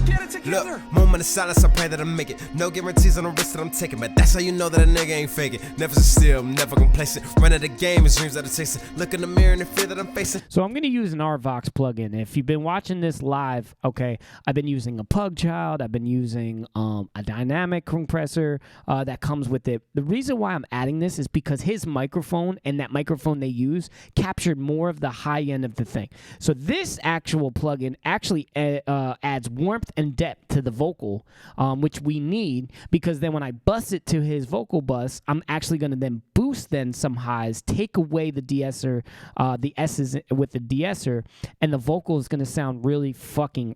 Speaker 3: Get it together.
Speaker 4: Look, moment of silence, I pray that I make it. No guarantees on the risk that I'm taking, but that's how you know that a nigga ain't faking. Never sit still, never complacent. Running the game is dreams that are chasing. Look in the mirror and the fear that I'm facing.
Speaker 2: So I'm going to use an RVox plugin. If you've been watching this live, okay, I've been using a Pug Child. I've been using a dynamic compressor that comes with it. The reason why I'm adding this is because his microphone and that microphone they use captured more of the high end of the thing. So this actual plugin actually adds warmth and depth to the vocal, which we need, because then when I bust it to his vocal bus, I'm actually going to then boost then some highs, take away the de-esser, the S's with the de-esser, and the vocal is going to sound really fucking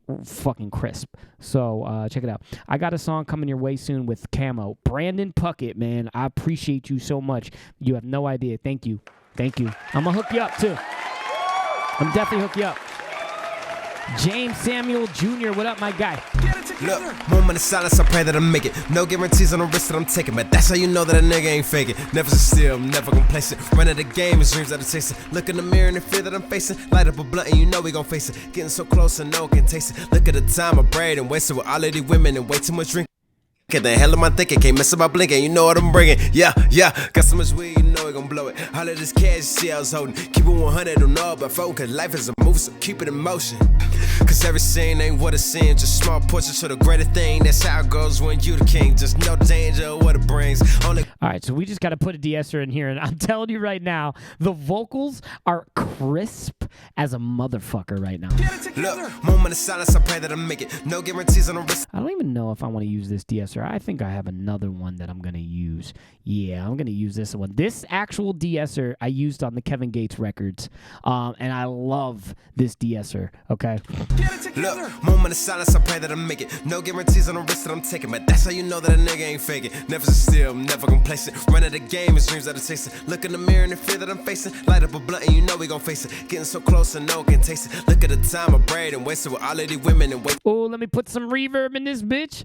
Speaker 2: crisp. So check it out. I got a song coming your way soon with Camo. Brandon Puckett, man, I appreciate you so much. You have no idea. Thank you. I'm going to hook you up, too. I'm definitely hook you up. James Samuel Jr., what up, my guy?
Speaker 4: Look, moment of silence, I pray that I make it. No guarantees on the risk that I'm taking, but that's how you know that a nigga ain't faking. Never sit still, never complacent. Running the game is dreams that are chasing. Look in the mirror and the fear that I'm facing. Light up a blunt and you know we gon' face it. Getting so close and no one can taste it. Look at the time I prayed and wasted with all of these women and way too much drink. The hell am I thinking? Can't miss my blinking. You know what I'm bringing? Yeah, got so much weed, you know we gon' blow it. All of this cash, see I was holding. Keep it 100 on all but phone, cause life is a move, so keep it in motion. Cause every scene ain't what it seems, just small portions to the greater thing. That's how it goes when you the king. Just know the danger of what it brings. Only.
Speaker 2: All right, so we just got to put a de-esser in here, and I'm telling you right now, the vocals are crisp as a motherfucker right now.
Speaker 4: Look, moment of silence, I pray that I make it. No guarantees on the risk.
Speaker 2: I don't even know if I want to use this de-esser. I think I have another one that I'm going to use. Yeah, I'm going to use this one. This actual de-esser I used on the Kevin Gates records, and I love this de-esser, okay?
Speaker 4: Look, moment of silence, I pray that I make it. No guarantees on the risk that I'm taking, but that's how you know that a nigga ain't faking. Never sit still, never complacent. Running the game is dreams that are chasing. Look in the mirror and the fear that I'm facing. Light up a blunt and you know we gon' face it. Getting so close and no one can taste it. Look at the time I prayed and wasted with all of these women and wait.
Speaker 2: Oh, let me put some reverb in this bitch.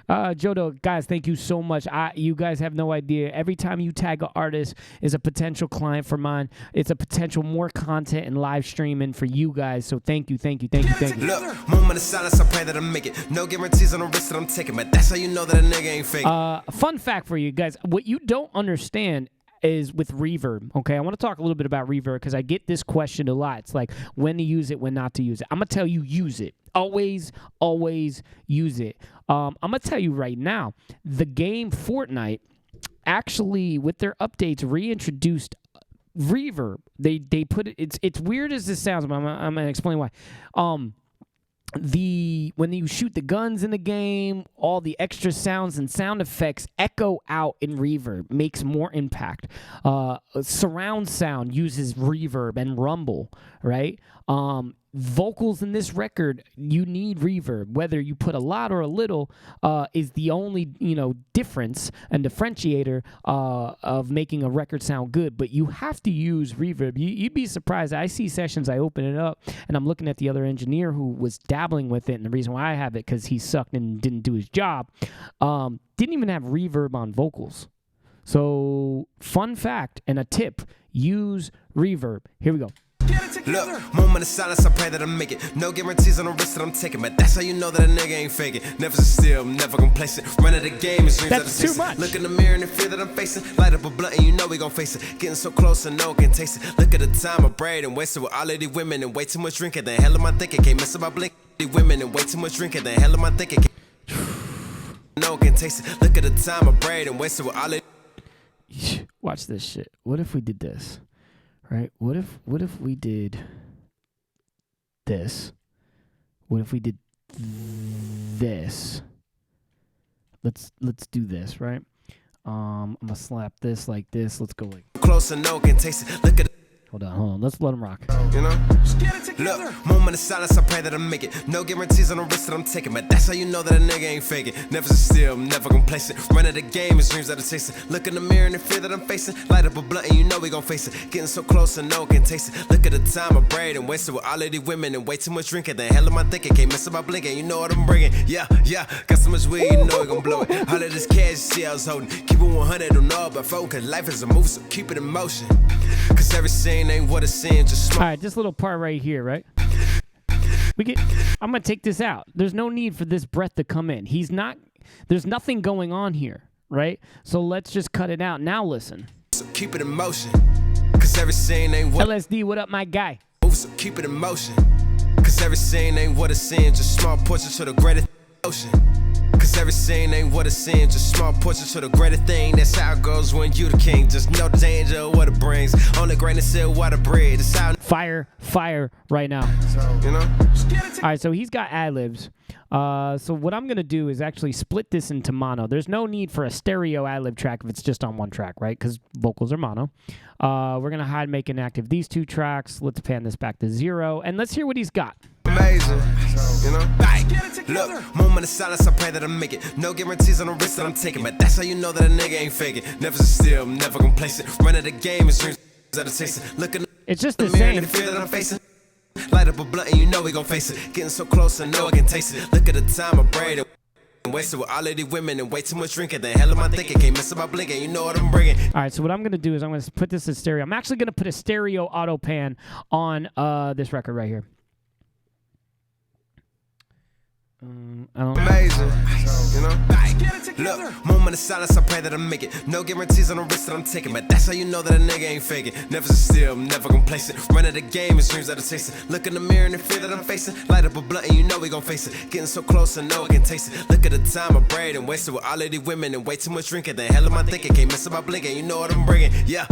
Speaker 2: Jodo, guys, thank you so much. You guys have no idea. Every time you tag an artist is a potential client for mine. It's a potential more content and live streaming for you guys. So thank you.
Speaker 4: Look, moment of silence, I pray that I make it. No guarantees on the risk that I'm taking, but that's how you know that a nigga ain't fake.
Speaker 2: Fun fact for you guys. What you don't understand is with reverb, okay? I want to talk a little bit about reverb because I get this question a lot. It's like when to use it, when not to use it. I'm going to tell you, use it. Always use it. I'm going to tell you right now, the game Fortnite actually, with their updates, reintroduced reverb. They put it, it's weird as this sounds, but I'm going to explain why. when you shoot the guns in the game, all the extra sounds and sound effects echo out in reverb, makes more impact. Surround sound uses reverb and rumble, right? Vocals in this record, you need reverb. Whether you put a lot or a little is the only difference and differentiator of making a record sound good. But you have to use reverb. You'd be surprised. I see sessions, I open it up, and I'm looking at the other engineer who was dabbling with it. And the reason why I have it, because he sucked and didn't do his job, didn't even have reverb on vocals. So fun fact and a tip, use reverb. Here we go.
Speaker 4: Look, moment of silence, I pray that I make it. No guarantees on the risk that I'm taking, but that's how you know that a nigga ain't faking. Never sit still, never complacent. Running the game is dreams
Speaker 2: That's
Speaker 4: that
Speaker 2: too much.
Speaker 4: Look in the mirror and the fear that I'm facing. Light up a blunt and you know we gon' face it. Getting so close and no one can taste it. Look at the time I braid and wasted with all of these women and way too much drinking. The hell am I thinking? Can't miss about blink. These women and way too much drinking. The hell am I thinking? No one can taste it. Look at the time I braid and wasted with all of.
Speaker 2: Watch this shit. What if we did this? Right? What if we did this? What if we did this? Let's do this, right? I'm gonna slap this like this. Let's go like
Speaker 4: Close and no one can taste it. Look at.
Speaker 2: Hold on. Let's let him rock.
Speaker 4: You know? Look, moment of silence, I pray that I make it. No guarantees on the risk that I'm taking, but that's how you know that a nigga ain't faking. Never sit still, never complacent. Running the game is dreams that are chasing. Look in the mirror and the fear that I'm facing. Light up a blunt and you know we gon' face it. Getting so close and no one can taste it. Look at the time I braid and wasted with all of these women and way too much drinking. The hell am I thinking? Can't miss about blinking. You know what I'm bringing? Yeah. Got so much weed, you know we gon' blow it. All of this cash, see I was holding. Keep it 100 on all but phone, cause life is a move, so keep it in motion. Cause every scene ain't what it seems, just smoke.
Speaker 2: All right, this little part right here, right? I'm gonna take this out. There's no need for this breath to come in. There's nothing going on here, right? So let's just cut it out. Now listen.
Speaker 4: So keep it in motion. Cause every scene ain't what
Speaker 2: LSD, what up, my guy?
Speaker 4: move, so keep it in motion. Cause every scene ain't what it seems, just small portion to the greater ocean. Cause every scene ain't what it seems, just small portion to the greater thing. That's how it goes when you the king. Just no danger of what it brings. Only grain of silk, water bread. It's how
Speaker 2: Fire right now.
Speaker 4: you know?
Speaker 2: All right, so he's got ad-libs. So what I'm going to do is actually split this into mono. There's no need for a stereo ad-lib track if it's just on one track, right? Because vocals are mono. We're going to hide, make inactive these two tracks. Let's pan this back to 0. And let's hear what he's got.
Speaker 4: Amazing, you know? Look, moment of silence, I pray that I make it. No guarantees on the risk that I'm taking, but that's how you know that a nigga ain't faking. Never sit still, never complacent. Running the game is dreams that are chasing. Look in
Speaker 2: It's just
Speaker 4: the
Speaker 2: the
Speaker 4: mirror
Speaker 2: same.
Speaker 4: and the fear that I'm facing. Light up a blunt and you know we gon' face it. Getting so close and no one can taste it. Look at the time I braid and wasted with all of these women and way too much drinking. The hell am I thinking? Can't miss about blinking. You know what I'm bringing.
Speaker 2: All right, so what I'm going to do is I'm going to put this in stereo. I'm actually going to put a stereo auto pan on this record right here. I don't
Speaker 4: Amazing, you know? Look, moment of silence, I pray that I make it. No guarantees on the risk that I'm taking, but that's how you know that a nigga ain't faking. Never sit still, never complacent. Running the game is dreams that are chasing. Look in the mirror and the fear that I'm facing. Light up a blunt and you know we gon' face it. Getting so close and no one can taste it. Look at the time I braid and wasted with all of these women and way too much drinking. The hell am I thinking? Can't miss about blinking. You know what I'm bringing? Yeah.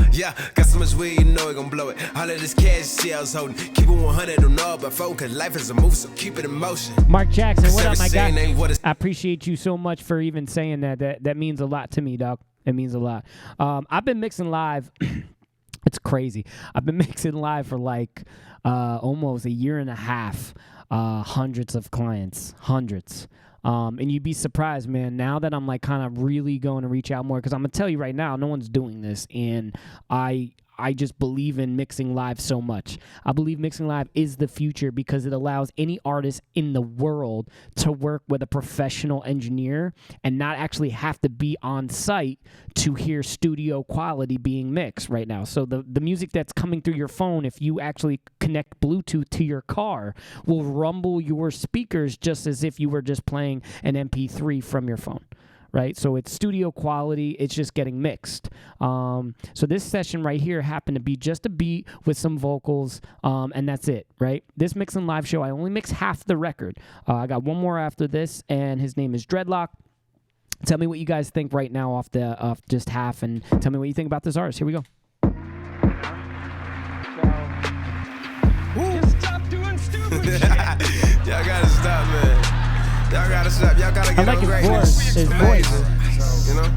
Speaker 4: Got so much weed, you know we gon' blow it. All of this cash, see I was holding. Keep it 100 on all but phone, cause life is a move, so keep it in motion.
Speaker 2: Mark Jackson, what up, my guy?
Speaker 4: Ain't what it's
Speaker 2: I appreciate you so much for even saying that. That means a lot to me, dog. It means a lot. I've been mixing live. It's crazy. I've been mixing live for like almost a year and a half. Hundreds of clients. Hundreds. And you'd be surprised, man, now that I'm like kind of really going to reach out more, because I'm going to tell you right now, no one's doing this, and I just believe in mixing live so much. I believe mixing live is the future because it allows any artist in the world to work with a professional engineer and not actually have to be on site to hear studio quality being mixed right now. So the music that's coming through your phone, if you actually connect Bluetooth to your car, will rumble your speakers just as if you were just playing an MP3 from your phone. Right, so it's studio quality. It's just getting mixed. So this session right here happened to be just a beat with some vocals, and that's it. Right, this mixing live show, I only mix half the record. I got one more after this, and his name is Dreadlock. Tell me what you guys think right now off just half, and tell me what you think about this artist. Here we go.
Speaker 5: Just stop doing stupid shit.
Speaker 4: Y'all gotta stop, man. Y'all gotta stop. Y'all gotta
Speaker 2: I
Speaker 4: get
Speaker 2: like
Speaker 4: on
Speaker 2: his
Speaker 4: greatness.
Speaker 2: voice. His
Speaker 4: Amazing.
Speaker 2: voice.
Speaker 4: You know?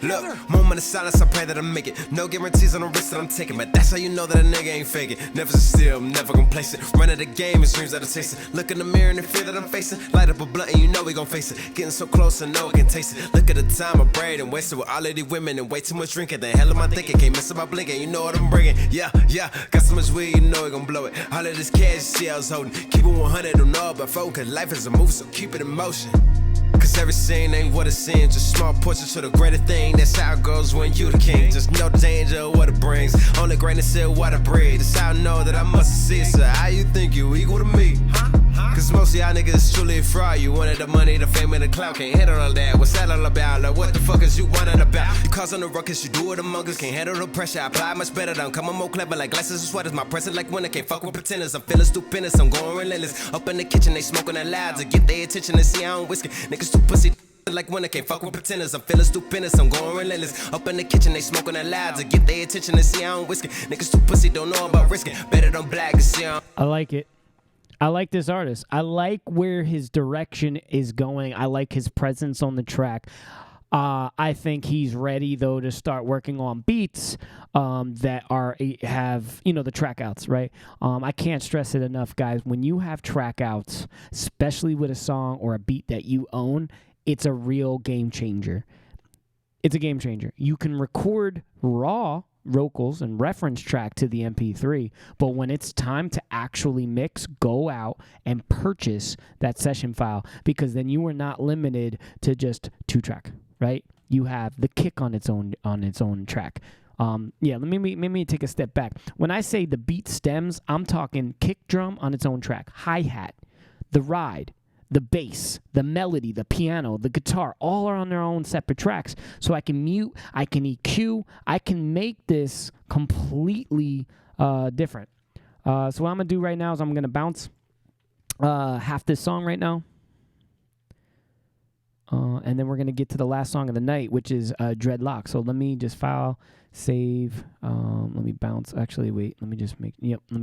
Speaker 4: Look, moment of silence, I pray that I make it. No guarantees on the risk that I'm taking, but that's how you know that a nigga ain't faking. Never sit still, never complacent. Running the game, it dreams that I chase it. Look in the mirror and the fear that I'm facing. Light up a blunt and you know we gon' face it. Getting so close, I know I can taste it. Look at the time I braid and wasted with all of these women and way too much drinking. The hell am I thinking? Can't miss my blinking, you know what I'm bringing. Yeah, got so much weed, you know we gon' blow it. All of this cash, see I was holding. Keep it 100 on all but phone, cause life is a move, so keep it in motion. Cause every scene ain't what it seems, just small portions to the greater thing. That's how it goes when you the king. Just know the danger of what it brings. Only greatness is what I breathe. That's how I know that I must see. So how you think you equal to me? Cause most of y'all niggas truly a fraud. You wanted the money, the fame, and the clout. Can't handle all that. What's that all about? Like what the fuck is you wanting about? You causing the ruckus, you do it among us. Can't handle the pressure. I apply much better. Don't come on more clever like glasses and sweaters. My present like winter. Can't fuck with pretenders. I'm feeling stupendous. I'm going relentless. Up in the kitchen, they smoking that loud to get their attention and see I don't whisk it. Niggas too pussy. Like when I can't fuck with pretenders, I'm feeling stupendous, I'm going relentless. Up in the kitchen, they smoking that loud to get their attention and see I don't whisk it. Niggas too pussy, don't know about risking. Better than black and see I
Speaker 2: like it. I like this artist. I like where his direction is going. I like his presence on the track. I think he's ready though to start working on beats that have the track outs, right? I can't stress it enough, guys. When you have track outs, especially with a song or a beat that you own, it's a real game changer. It's a game changer. You can record raw vocals and reference track to the MP3, but when it's time to actually mix, go out and purchase that session file, because then you are not limited to just 2-track, right? You have the kick on its own track. Let me take a step back. When I say the beat stems, I'm talking kick drum on its own track, hi-hat, the ride, the bass, the melody, the piano, the guitar, all are on their own separate tracks. So I can mute, I can EQ, I can make this completely different. So what I'm going to do right now is I'm going to bounce half this song right now. And then we're going to get to the last song of the night, which is Dreadlock. So let me just file, save, let me bounce. Actually, wait, let me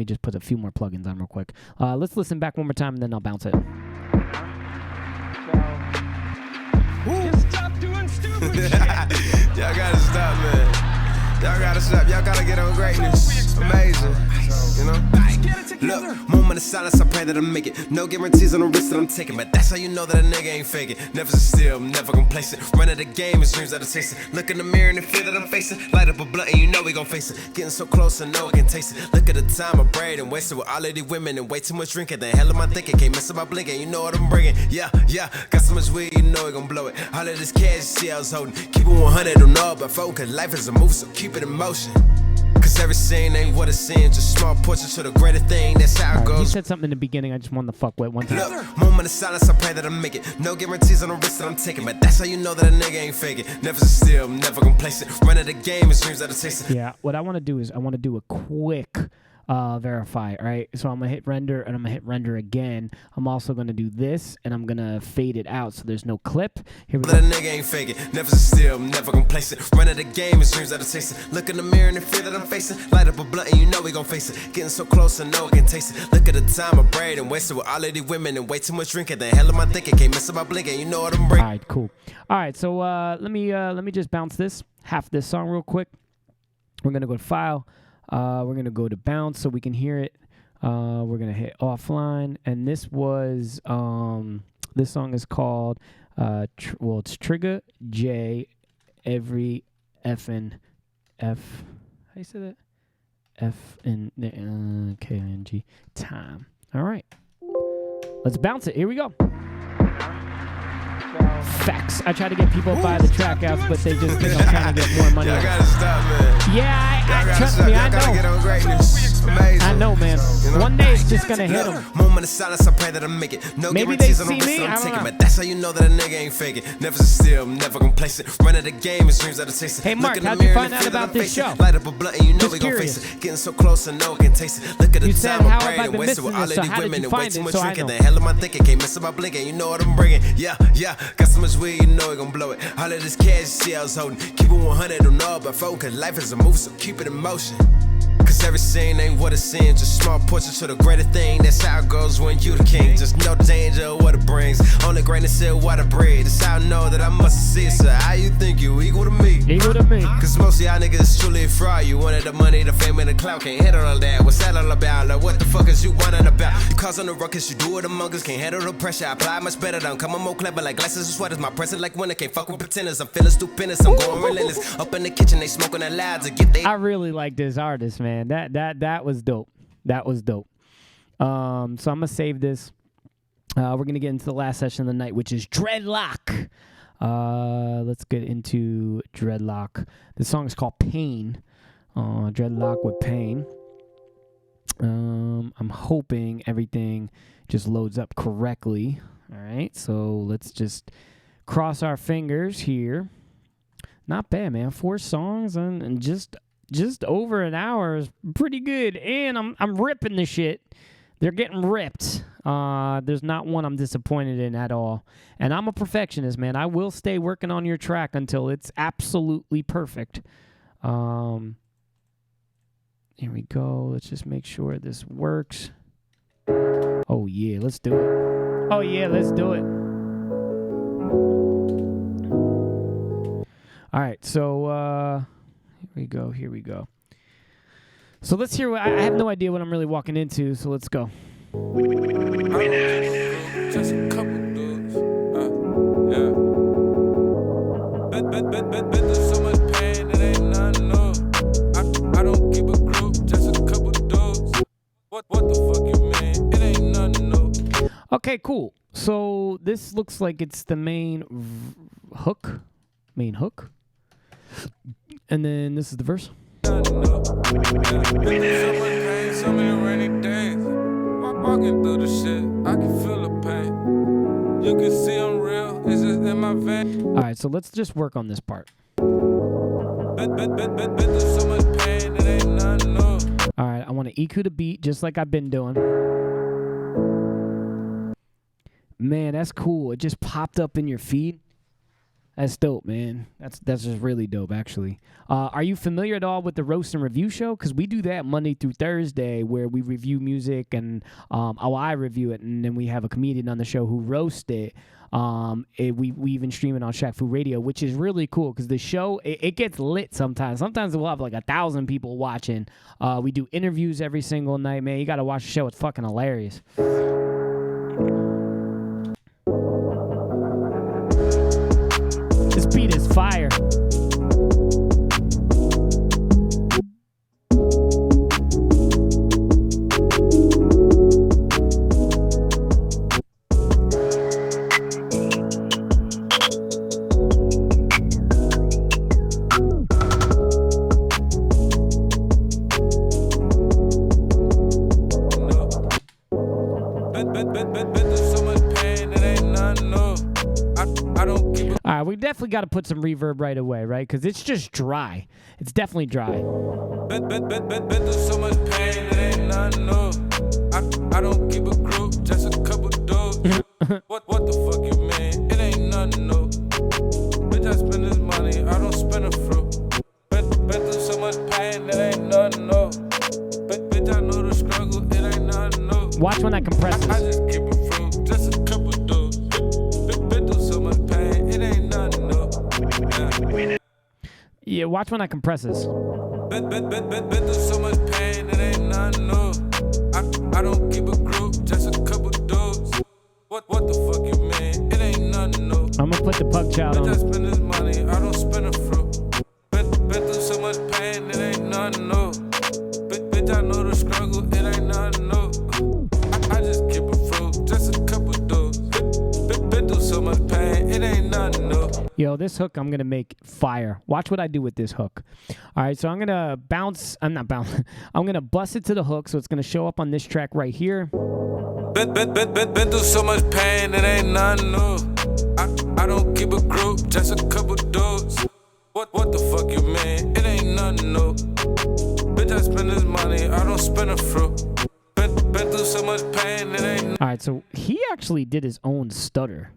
Speaker 2: just put a few more plugins on real quick. Let's listen back one more time, and then I'll bounce it.
Speaker 5: Just stop doing stupid shit.
Speaker 4: Y'all gotta stop, man. Y'all gotta stop. Y'all gotta get on greatness. Amazing. You know? Look, moment of silence, I pray that I make it. No guarantees on the risk that I'm taking, but that's how you know that a nigga ain't faking. Never sit still, never complacent. Running the game, it dreams that I chase it. Look in the mirror and the fear that I'm facing. Light up a blunt and you know we gon' face it. Getting so close, I know I can taste it. Look at the time I braid and wasted with all of these women and way too much drinking. The hell am I thinking? Can't miss my blinking, you know what I'm bringing. Yeah, got so much weed, you know we gon' blow it. All of this cash, see I was holding. Keep it 100 on all but phone, cause life is a move, so keep it in motion. Cause every scene ain't what it seems, just small portions to the greater thing. That's how it goes.
Speaker 2: You said something in the beginning I just wanted to fuck with one time.
Speaker 4: Look, moment of silence, I pray that I make it. No guarantees on the risk that I'm taking, but that's how you know that a nigga ain't faking. Never sit still, never complacent. Running the game, it dreams that I chase it.
Speaker 2: Yeah, what I want to do is I want to do a quick verify, all right? So I'm going to hit render, and I'm going to hit render again. I'm also going to do this, and I'm going to fade it out so there's no clip. Here we go.
Speaker 4: That a nigga ain't faking. Never sit still, never complacent. Running the game, it dreams that I chase it. Look in the mirror and the fear that I'm facing. Light up a blunt and you know we gon' face it. Getting so close, I know I can taste it. Look at the time I braid and wasted with all of these women and way too much drinking. The hell am I thinking? Can't miss my blinking, you know what I'm bringing.
Speaker 2: All right, cool. All right, so let me just bounce this, half this song real quick. We're going to go to File. We're going to go to Bounce so we can hear it. We're going to hit Offline. And this was, this song is called, it's Trigger J Every Effin' F. How do you say that? F and K-I-N-G. Time. All right. Let's bounce it. Here we go. Facts. I try to get people to buy the track outs, but they just think I'm trying to get more money.
Speaker 4: Y'all gotta stop, man.
Speaker 2: Yeah, trust me, I
Speaker 4: Gotta get
Speaker 2: know.
Speaker 4: on greatness. Amazing.
Speaker 2: I know, man.
Speaker 4: You know?
Speaker 2: One day it's just gonna hit them.
Speaker 4: Moment of silence, I pray that I make it. No
Speaker 2: Maybe they
Speaker 4: guarantees on the
Speaker 2: see
Speaker 4: risk
Speaker 2: me,
Speaker 4: that
Speaker 2: I
Speaker 4: I'm
Speaker 2: don't
Speaker 4: taking,
Speaker 2: know.
Speaker 4: but that's how you know that a nigga ain't faking. Never sit still, never complacent. Running the game, it dreams that I chase it.
Speaker 2: Hey, Mark,
Speaker 4: Look in the
Speaker 2: how'd you
Speaker 4: mirror
Speaker 2: find
Speaker 4: and the
Speaker 2: out
Speaker 4: fear that
Speaker 2: about
Speaker 4: I'm
Speaker 2: this
Speaker 4: facing.
Speaker 2: show?
Speaker 4: Light up a blunt and you know
Speaker 2: Just
Speaker 4: we gon'
Speaker 2: curious.
Speaker 4: face it. Getting so close, I know I can taste it. Look at the
Speaker 2: You said,
Speaker 4: time
Speaker 2: how
Speaker 4: I
Speaker 2: have
Speaker 4: braid
Speaker 2: I
Speaker 4: and
Speaker 2: been
Speaker 4: wasted
Speaker 2: missing
Speaker 4: with all
Speaker 2: this?
Speaker 4: of
Speaker 2: So
Speaker 4: these
Speaker 2: how did
Speaker 4: women
Speaker 2: you
Speaker 4: and way
Speaker 2: find
Speaker 4: too
Speaker 2: it
Speaker 4: much
Speaker 2: so I
Speaker 4: drinking.
Speaker 2: know?
Speaker 4: The hell am I thinking? Can't miss my blinking, you know what I'm bringing. Yeah, got so much weed, you know we gon' blow it. All of this cash, see I was holding. Keep it 100 on all but phone, cause life is a move, so keep it in motion. Cause every scene ain't what it seems. Just small portions to the greater thing. That's how it goes when you the king. Just know the danger of what it brings. Only grain of silk, water bread. That's how I know that I must see. So how you think you equal to me?
Speaker 2: Equal to me.
Speaker 4: Cause most of y'all niggas truly fraud. You wanted the money, the fame, and the clout. Can't handle all that. What's that all about? Like what the fuck is you whining about? You cause on the ruckus, you do it among us. Can't handle the pressure. I apply much better. Don't come on more clever. Like glasses and sweaters. My present like winter. Can't fuck with pretenders. I'm feeling stupendous. I'm going relentless. Up in the kitchen, they smoking that loud to get they.
Speaker 2: I really like this artist, man. That was dope. That was dope. So I'm gonna save this. We're gonna get into the last session of the night, which is Dreadlock. Let's get into Dreadlock. The song is called Pain. Dreadlock with Pain. I'm hoping everything just loads up correctly. All right, so let's just cross our fingers here. Not bad, man. 4 songs and just over an hour is pretty good. And I'm ripping the shit. They're getting ripped. There's not one I'm disappointed in at all. And I'm a perfectionist, man. I will stay working on your track until it's absolutely perfect. Here we go. Let's just make sure this works. Oh, yeah. Let's do it. Oh, yeah. Let's do it. All right, so here we go. So let's hear what I have no idea what I'm really walking into, so let's go.
Speaker 1: Just a couple dudes. Yeah. Been through so much pain, it ain't nothing new. I don't keep a group, just a couple dudes. What the fuck you mean? It ain't nothing new.
Speaker 2: Okay, cool. So this looks like it's the main hook. And then this is the verse.
Speaker 1: So much pain, so many rainy days. Walking through the shit, I can feel the pain. You can see I'm real, it's just in my vein.
Speaker 2: All right, so let's just work on this part.
Speaker 1: Been through so much pain, it ain't nothing new.
Speaker 2: All right, I want to EQ the beat just like I've been doing. Man, that's cool. It just popped up in your feed. That's dope, man. That's just really dope, actually. Are you familiar at all with the Roast and Review show? Because we do that Monday through Thursday where we review music and I review it, and then we have a comedian on the show who roasts it. We even stream it on Shack Food Radio, which is really cool because the show, it gets lit sometimes. Sometimes we'll have like 1,000 people watching. We do interviews every single night, man. You got to watch the show. It's fucking hilarious. This beat is fire. We definitely got to put some reverb right away, right? Because it's just dry. It's definitely dry.
Speaker 1: Been through so much pain, it ain't nothing new. I don't keep a group, just a couple dudes. What the fuck you mean? It ain't nothing new. Bitch, I spend this money, I don't spend a fruit. Been through so much pain, it ain't nothing new. Bitch, I know the struggle, it ain't nothing new.
Speaker 2: Watch when I compress this.
Speaker 1: I just keep it fruit, just a couple dudes. Been through so much pain, it ain't nothing new.
Speaker 2: Yeah, watch when I compress this.
Speaker 1: Been through so much pain, it ain't nothing new. I don't keep a group, just a couple dudes. What the fuck you mean? It ain't nothing new.
Speaker 2: I'm gonna put the Pug Child
Speaker 1: Bitch, I
Speaker 2: on.
Speaker 1: spend this money, I don't spend a fruit. Been through so much pain, it ain't nothing new. Bitch, I know the struggle, it ain't nothing new. I just keep it fruit, just a couple dudes. Been through so much pain, it ain't nothing new.
Speaker 2: Yo, this hook I'm going to make fire. Watch what I do with this hook. All right, so I'm going to I'm going to bust it to the hook, so it's going to show up on this track right here.
Speaker 1: Been through so much pain, it ain't nothing new. I don't keep a group, just a couple dudes. What the fuck you mean? It ain't nothing new. Bitch, I spend this money, I don't spend a fruit. Been through so much pain, it ain't.
Speaker 2: All right, so he actually did his own stutter.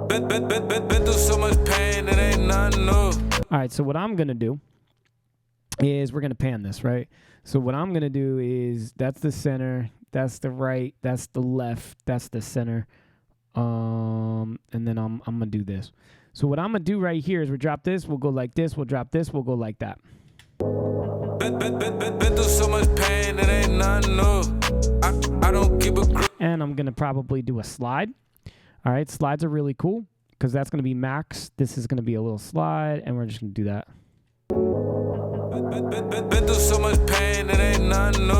Speaker 1: Been through so much pain, it ain't nothing new.
Speaker 2: All right, so what I'm going to do is we're going to pan this, right? So what I'm going to do is that's the center, that's the right, that's the left, that's the center. And then I'm going to do this. So what I'm going to do right here is we'll drop this, we'll go like this, we'll drop this, we'll go like that.
Speaker 1: Been through so much pain, it ain't nothing new. I don't keep a grip.
Speaker 2: And I'm going to probably do a slide. All right, slides are really cool because that's going to be max. This is going to be a little slide, and we're just going to do that.
Speaker 1: Been through so much pain, it ain't nothing new.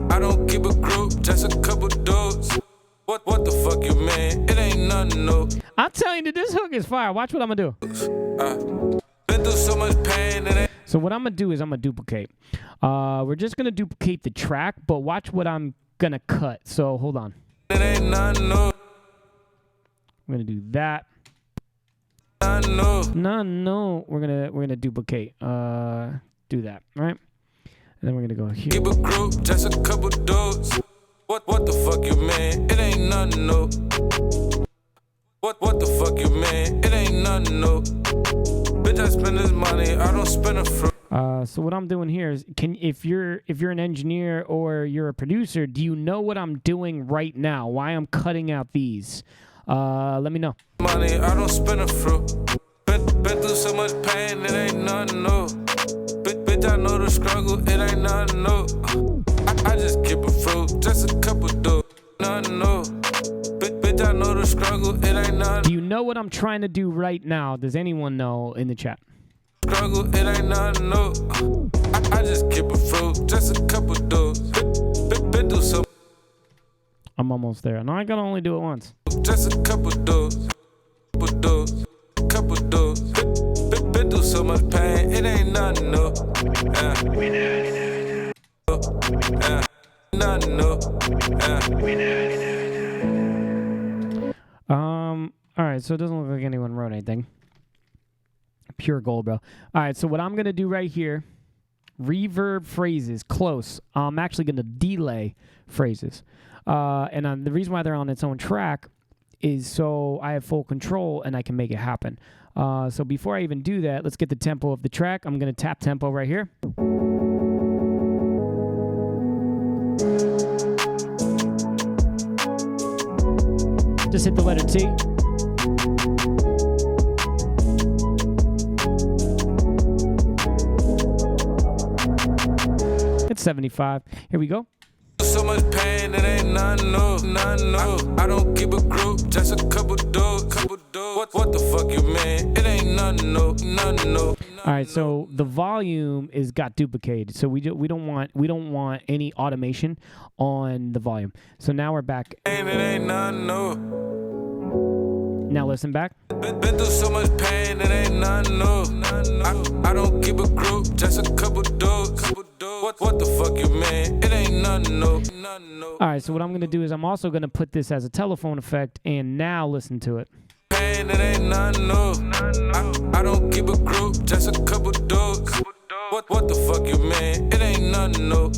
Speaker 1: I don't keep a group, just a couple dudes. What the fuck you mean? It ain't nothing new.
Speaker 2: I'm telling you, this hook is fire. Watch what I'm going to do.
Speaker 1: Been through so much pain, it ain't.
Speaker 2: So what I'm going to do is I'm going to duplicate. We're just going to duplicate the track, but watch what I'm going to cut. So hold on.
Speaker 1: It ain't nothing new.
Speaker 2: We're going to do that. No. We're gonna duplicate. Do that, right? And then we're gonna go here.
Speaker 1: Keep a group, just a couple dudes. What the fuck you mean? It ain't nothing new. What the fuck you mean? It ain't nothing new. Bitch, I spend this money, I don't spend it for.
Speaker 2: So what I'm doing here is, if you're an engineer or you're a producer, do you know what I'm doing right now? Why I'm cutting out these? Let me know.
Speaker 1: Money, I don't spend it for. Been through so much pain, it ain't nothing new. Bitch, I know the struggle, it ain't nothing new. I just keep it fruit, just a couple dudes. Nothing new. Bitch, I know the struggle, it ain't nothing.
Speaker 2: Do you know what I'm trying to do right now? Does anyone know in the chat?
Speaker 1: Struggle, it ain't nothing new. I just keep it fruit, just a couple dudes. Been through so.
Speaker 2: I'm almost there. Now I gotta only do it once.
Speaker 1: Just a couple dudes. Couple dudes. Been through so much pain, it ain't nothing new. Nothing new.
Speaker 2: All right, so it doesn't look like anyone wrote anything. Pure gold, bro. All right, so what I'm gonna do right here, reverb phrases, close. I'm actually gonna delay phrases. And the reason why they're on its own track is so I have full control and I can make it happen. So before I even do that, let's get the tempo of the track. I'm going to tap tempo right here. Just hit the letter T. It's 75. Here we go.
Speaker 1: So much pain, it ain't nothing new. I don't keep a group, just a couple dudes. What the fuck you mean? It ain't nothing new.
Speaker 2: All right, so the volume is got duplicated, so we don't want any automation on the volume. So now we're back.
Speaker 1: It ain't nothing new.
Speaker 2: Now listen back.
Speaker 1: Been through so much pain, it ain't nothing new. I don't keep a group, just a couple dudes. What the fuck you mean? It ain't nothing new.
Speaker 2: All right, so what I'm going to do is I'm also going to put this as a telephone effect, and now listen to it.
Speaker 1: Pain, it ain't nothing new. I don't keep a group, just a couple dudes. What the fuck you mean? It ain't nothing new.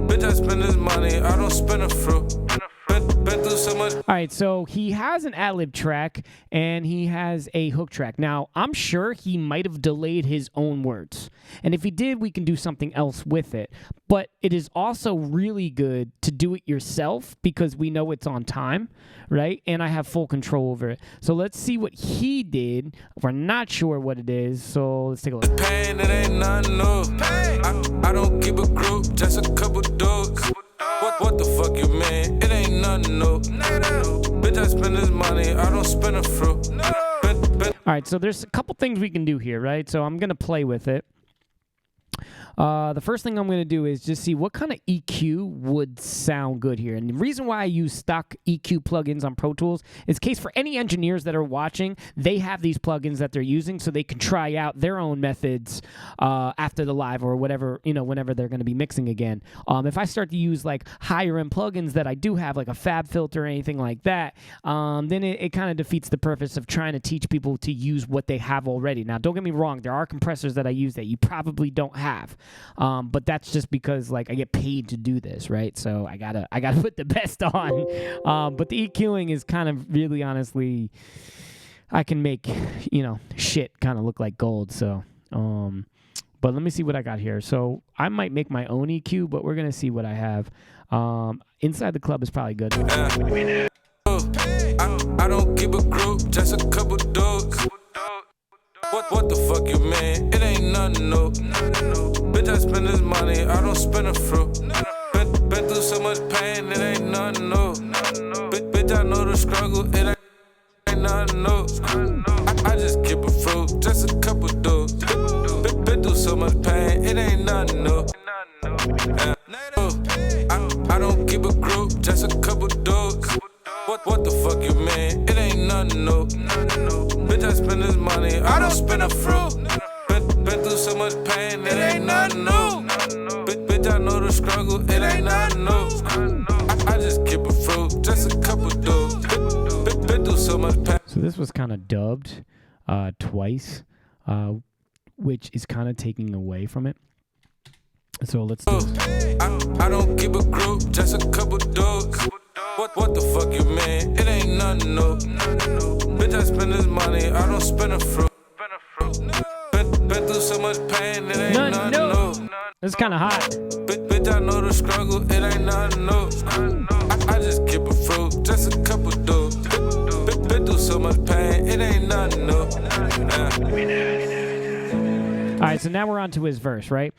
Speaker 1: Bitch, I spend this money, I don't spend it for. Been through so much.
Speaker 2: All right, so he has an ad-lib track, and he has a hook track. Now, I'm sure he might have delayed his own words. And if he did, we can do something else with it. But it is also really good to do it yourself because we know it's on time, right? And I have full control over it. So let's see what he did. We're not sure what it is, so let's take a look.
Speaker 1: Pain, it ain't nothing new. I don't keep a group, just a couple dudes. What the fuck you mean? It ain't nothing new. Bitch, I spend this money, I don't spend it for.
Speaker 2: All right, so there's a couple things we can do here, right? So I'm going to play with it. The first thing I'm going to do is just see what kind of EQ would sound good here. And the reason why I use stock EQ plugins on Pro Tools is in case for any engineers that are watching, they have these plugins that they're using so they can try out their own methods after the live or whatever, whenever they're going to be mixing again. If I start to use like higher end plugins that I do have, like a Fab filter or anything like that, then it kind of defeats the purpose of trying to teach people to use what they have already. Now, don't get me wrong, there are compressors that I use that you probably don't have. But that's just because like I get paid to do this, right? So I gotta put the best on. But the EQing is kind of really honestly, I can make shit kind of look like gold. So But let me see what I got here. So I might make my own EQ, but we're going to see what I have. Inside the Club is probably good.
Speaker 1: I don't keep a group, just a couple dudes. What the fuck you mean? It ain't nothing new. Bitch, I spend this money, I don't spend a fruit. Been through so much pain, it ain't nothing new. Bitch, I know the struggle, it ain't nothing new. I just keep a fruit, just a couple dudes. Been through so much pain, it ain't nothing new. I don't keep a group, just a couple dudes. What the fuck you mean? It ain't nothing new. Bitch, I spend this money, I don't spend a fruit. Been through so much pain, it ain't nothing new. Bitch, I know the struggle, it ain't nothing new. I just keep a fruit, just a couple dudes. Been through so much pain.
Speaker 2: So this was kind of dubbed twice, which is kind of taking away from it. So let's do this.
Speaker 1: I don't keep a group, just a couple dudes. What the fuck you mean? It ain't nothing new. Bitch, I spend this money, I don't spend a fruit. Been through so much pain, it ain't nothing new.
Speaker 2: It's kind of hot.
Speaker 1: Bitch, I know the struggle, it ain't nothing new. I just keep a fruit, just a couple dudes. Been through so much pain, it ain't nothing new.
Speaker 2: All right, so now we're on to his verse, right?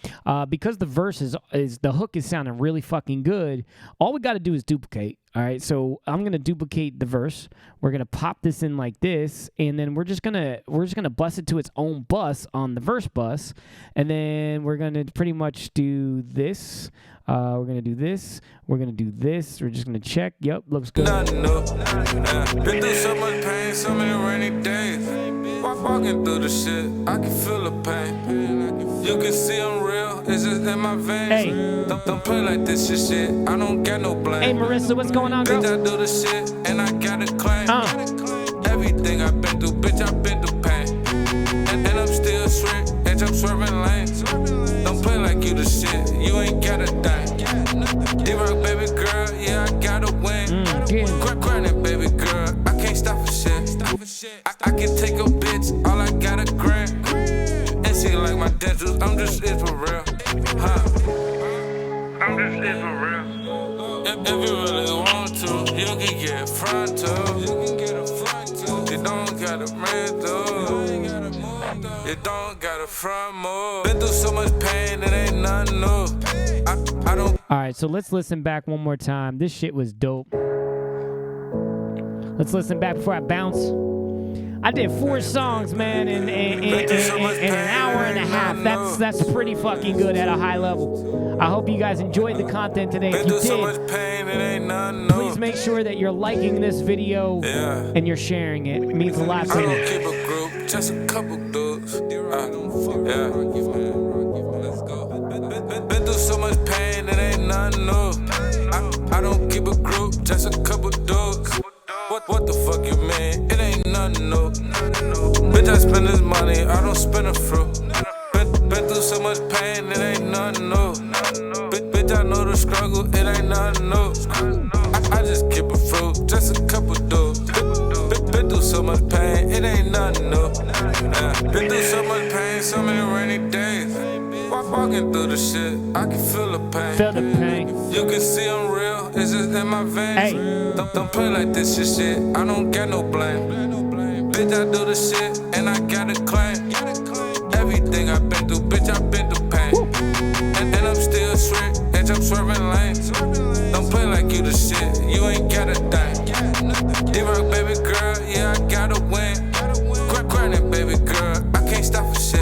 Speaker 2: Because the verse is the hook is sounding really fucking good. All we got to do is duplicate. All right, so I'm gonna duplicate the verse. We're gonna pop this in like this, and then we're just gonna bus it to its own bus on the verse bus, and then we're gonna pretty much do this. We're gonna do this. We're gonna do this. We're just gonna check. Yep, looks good.
Speaker 1: Nothing new. Been through so much pain, so many rainy days. Walking through the shit, I can feel the pain. You can see I'm real, it's just in my veins.
Speaker 2: Hey.
Speaker 1: Don't play like this shit. I don't get no blame.
Speaker 2: Hey, Marissa, what's going on, girl?
Speaker 1: Bitch, I do the shit and I gotta claim. Everything I've been through, bitch, I've been through pain. And I'm still straight, and I'm swerving lanes. Don't play like you the shit, you ain't got a thing. D-Rock, baby girl, yeah, I gotta win. Grinding, baby girl, I can't stop for shit. I can take a bitch, all I got a grand. And she like my dentals, I'm just it for real. I'm just it for real. If you really want to, you can get frontal. You don't gotta man though. You don't gotta front move. Been through so much pain, it ain't nothing new. I don't.
Speaker 2: All right, so let's listen back one more time. This shit was dope. Let's listen back before I bounce. I did 4 songs, man, in an hour and a half. That's pretty fucking good at a high level. I hope you guys enjoyed the content today. If you did, please make sure that you're liking this video and you're sharing it. It means a lot to me.
Speaker 1: I don't keep a group, just a couple dudes. Been through so much pain, it ain't nothing new. I don't keep a group, just a couple dudes. What the fuck you mean? It ain't nothing new. Bitch, I spend this money, I don't spend a fruit. Been through so much pain, it ain't nothing new. Bitch, I know the struggle, it ain't nothing new. I just keep a fruit, just a couple dudes. Been through so much pain, it ain't nothing new. Been through so much pain, so many rainy days. Walking through the shit, I can feel the pain.
Speaker 2: Feel the pain.
Speaker 1: You can see I'm real, it's just in my veins.
Speaker 2: Hey.
Speaker 1: Don't play like this shit, I don't get no blame. Bitch, I do the shit and I gotta claim. Everything I've been through, bitch, I've been through pain. And I'm still straight, and I'm swerving lanes. Don't play like you the shit, you ain't got a thing. D-Rock, baby girl, yeah, I gotta win. Grinding, baby girl, I can't stop for shit.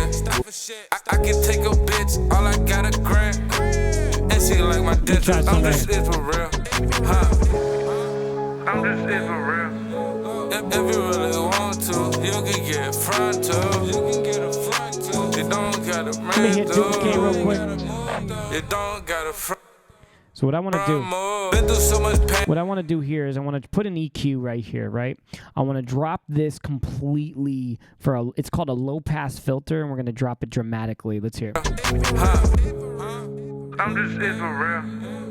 Speaker 1: I can take a bitch, all I got a grand. And she like my dentals, I'm just it for real. I'm just it for real. If you really want to, you can get frontal. You don't gotta
Speaker 2: Let me hit duplicate real quick.
Speaker 1: You don't gotta front.
Speaker 2: So what I want to do, what I want to do here is I want to put an EQ right here, right? I want to drop this completely it's called a low pass filter, and we're going to drop it dramatically. Let's hear it.
Speaker 1: I'm just it for real.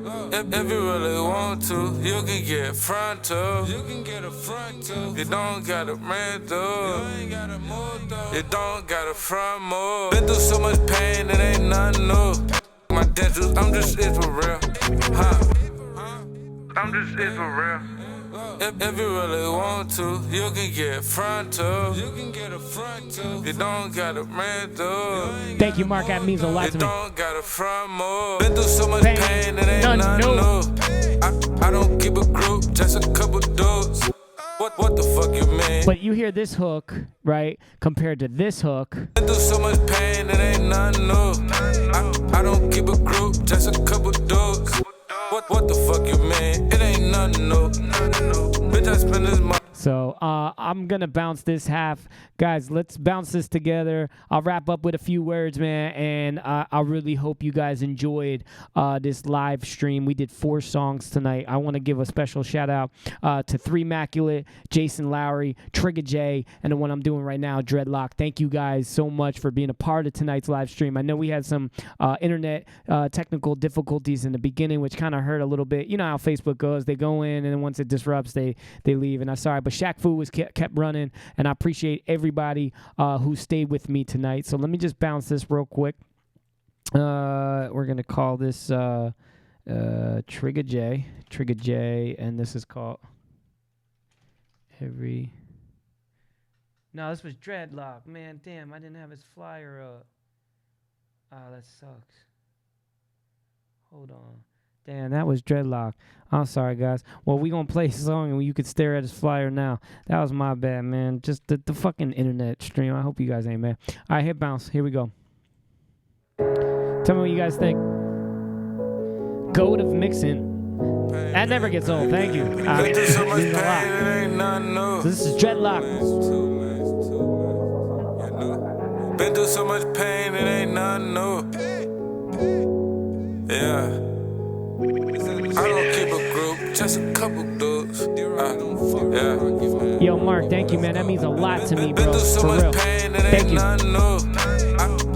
Speaker 6: If you really want to, you can get frontal. You can get a frontal. You don't gotta rent though. You ain't gotta move though. You don't gotta front move. Been through so much pain, it ain't nothing new. My dentures, I'm just it for real. I'm just it for real. If you really want to, you can get frontal. You can get a frontal. You don't gotta rent though.
Speaker 2: Thank you, Mark. That means a lot to me.
Speaker 6: You don't gotta front move. Been through so much pain, it ain't nothing new. I don't keep a group, just a couple dudes. What the fuck you mean?
Speaker 2: But you hear this hook, right, compared to this hook.
Speaker 6: Been through so much pain, it ain't nothing new. I don't keep a group, just a couple dudes. What the fuck you mean? It ain't nothing new. Bitch, I spend this money.
Speaker 2: So I'm going to bounce this half. Guys, let's bounce this together. I'll wrap up with a few words, man, and I really hope you guys enjoyed this live stream. We did 4 songs tonight. I want to give a special shout-out to 3 Immaculate, Jason Lowry, Trigger J, and the one I'm doing right now, Dreadlock. Thank you guys so much for being a part of tonight's live stream. I know we had some internet technical difficulties in the beginning, which kind of hurt a little bit. You know how Facebook goes. They go in, and then once it disrupts, they leave, and I'm sorry, but Shaq Fu was kept running, and I appreciate everybody who stayed with me tonight. So let me just bounce this real quick. We're going to call this Trigger J, and this is called Every... No, this was Dreadlock. Man, damn, I didn't have his flyer up. Oh, that sucks. Hold on. Damn, that was Dreadlock. I'm sorry, guys. Well, we going to play a song, and you could stare at his flyer now. That was my bad, man. Just the fucking internet stream. I hope you guys ain't mad. All right, hit bounce. Here we go. Tell me what you guys think. Goat of mixing. That never gets old. Thank you.
Speaker 6: Been through so much pain, it ain't nothing new.
Speaker 2: So this is Dreadlock.
Speaker 6: Been through so much pain, it ain't nothing new. Yeah. I don't keep a group, just a couple dudes. Yeah.
Speaker 2: Yo, Mark, thank you, man. That means a lot to me,
Speaker 6: Been
Speaker 2: bro.
Speaker 6: through so
Speaker 2: For
Speaker 6: much
Speaker 2: real.
Speaker 6: pain, it
Speaker 2: Thank
Speaker 6: ain't
Speaker 2: you.
Speaker 6: nothing new.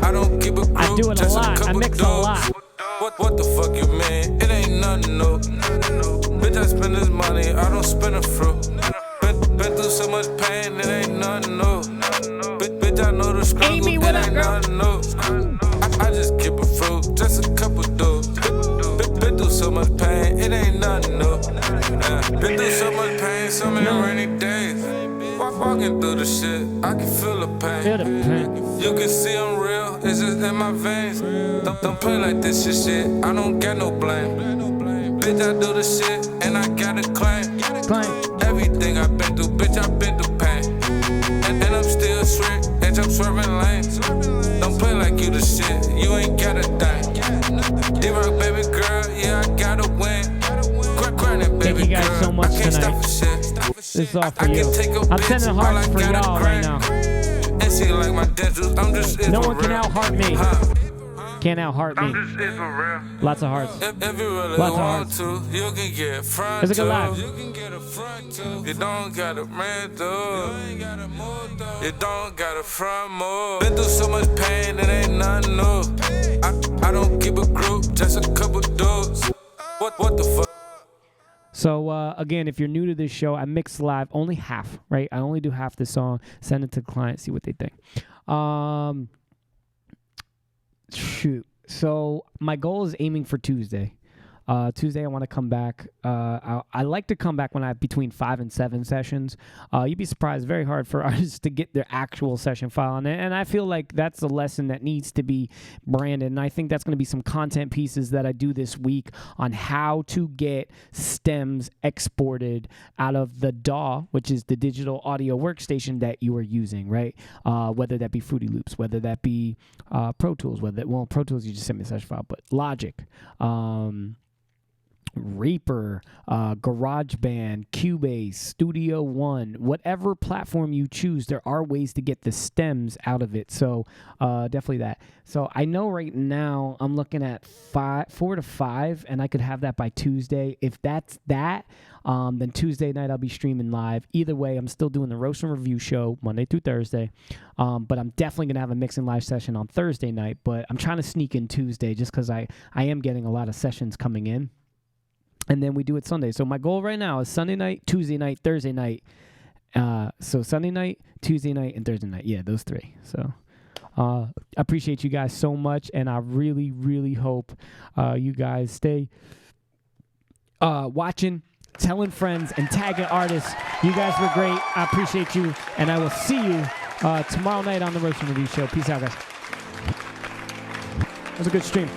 Speaker 6: I don't keep a group,
Speaker 2: I do it a
Speaker 6: just
Speaker 2: lot. I
Speaker 6: couple
Speaker 2: mix a
Speaker 6: dudes.
Speaker 2: lot.
Speaker 6: What the fuck you mean? It ain't nothing new. Bitch, I spend this money, I don't spend a fruit. Been through so much pain, it ain't nothing new. Bitch, I know the struggle,
Speaker 2: Amy,
Speaker 6: it
Speaker 2: what up,
Speaker 6: ain't
Speaker 2: girl?
Speaker 6: nothing new. I just keep a fruit, just a couple dudes. Been through so much pain, it ain't nothing new. Been through so much pain, so many rainy days. Walking through the shit, I can feel the pain.
Speaker 2: Feel the pain.
Speaker 6: You can see I'm real, it's just in my veins. Don't play like this shit, I don't get no blame. Bitch, I do the shit, and I got a claim. Everything I've been through, bitch, I've been through pain. And I'm still straight, and I'm swerving lanes. Don't play like you the shit, you ain't got a thing. D-Rock, baby girl, yeah, I gotta win. Granted, baby
Speaker 2: Thank you guys
Speaker 6: girl,
Speaker 2: so much
Speaker 6: I can't
Speaker 2: tonight.
Speaker 6: stop for shit.
Speaker 2: This is all for you. I'm sending hearts for y'all right now.
Speaker 6: And she like my dentures, I'm just
Speaker 2: No one can out-heart me. Can't out-heart me.
Speaker 6: I'm just it for real.
Speaker 2: Lots of hearts.
Speaker 6: If you really
Speaker 2: Lots of
Speaker 6: want
Speaker 2: hearts.
Speaker 6: to, you can get front.
Speaker 2: It's a good live.
Speaker 6: You can get a front too. You don't gotta rent though. You ain't gotta move though. You don't gotta front move. Been through so much pain, it ain't nothing new. I don't keep a group, just a couple dudes. What the fuck?
Speaker 2: So, again, if you're new to this show, I mix live only half, right? I only do half the song, send it to the client, see what they think. Shoot. So, my goal is aiming for Tuesday. Tuesday, I want to come back. I like to come back when I have between 5 and 7 sessions. You'd be surprised, very hard for artists to get their actual session file. And I feel like that's a lesson that needs to be branded. And I think that's going to be some content pieces that I do this week on how to get stems exported out of the DAW, which is the digital audio workstation that you are using, right? Whether that be Fruity Loops, whether that be Pro Tools, Pro Tools, you just send me a session file, but Logic, Reaper, GarageBand, Cubase, Studio One, whatever platform you choose, there are ways to get the stems out of it. So definitely that. So I know right now I'm looking at 4 to 5, and I could have that by Tuesday. If that's that, then Tuesday night I'll be streaming live. Either way, I'm still doing the Roast and Review show Monday through Thursday. But I'm definitely going to have a mixing live session on Thursday night. But I'm trying to sneak in Tuesday just because I am getting a lot of sessions coming in. and then we do it Sunday. So my goal right now is Sunday night, Tuesday night, Thursday night. So Sunday night, Tuesday night, and Thursday night. Yeah, those 3. So I appreciate you guys so much, and I really, really hope you guys stay watching, telling friends, and tagging artists. You guys were great. I appreciate you, and I will see you tomorrow night on the Roast and Review Show. Peace out, guys. That was a good stream.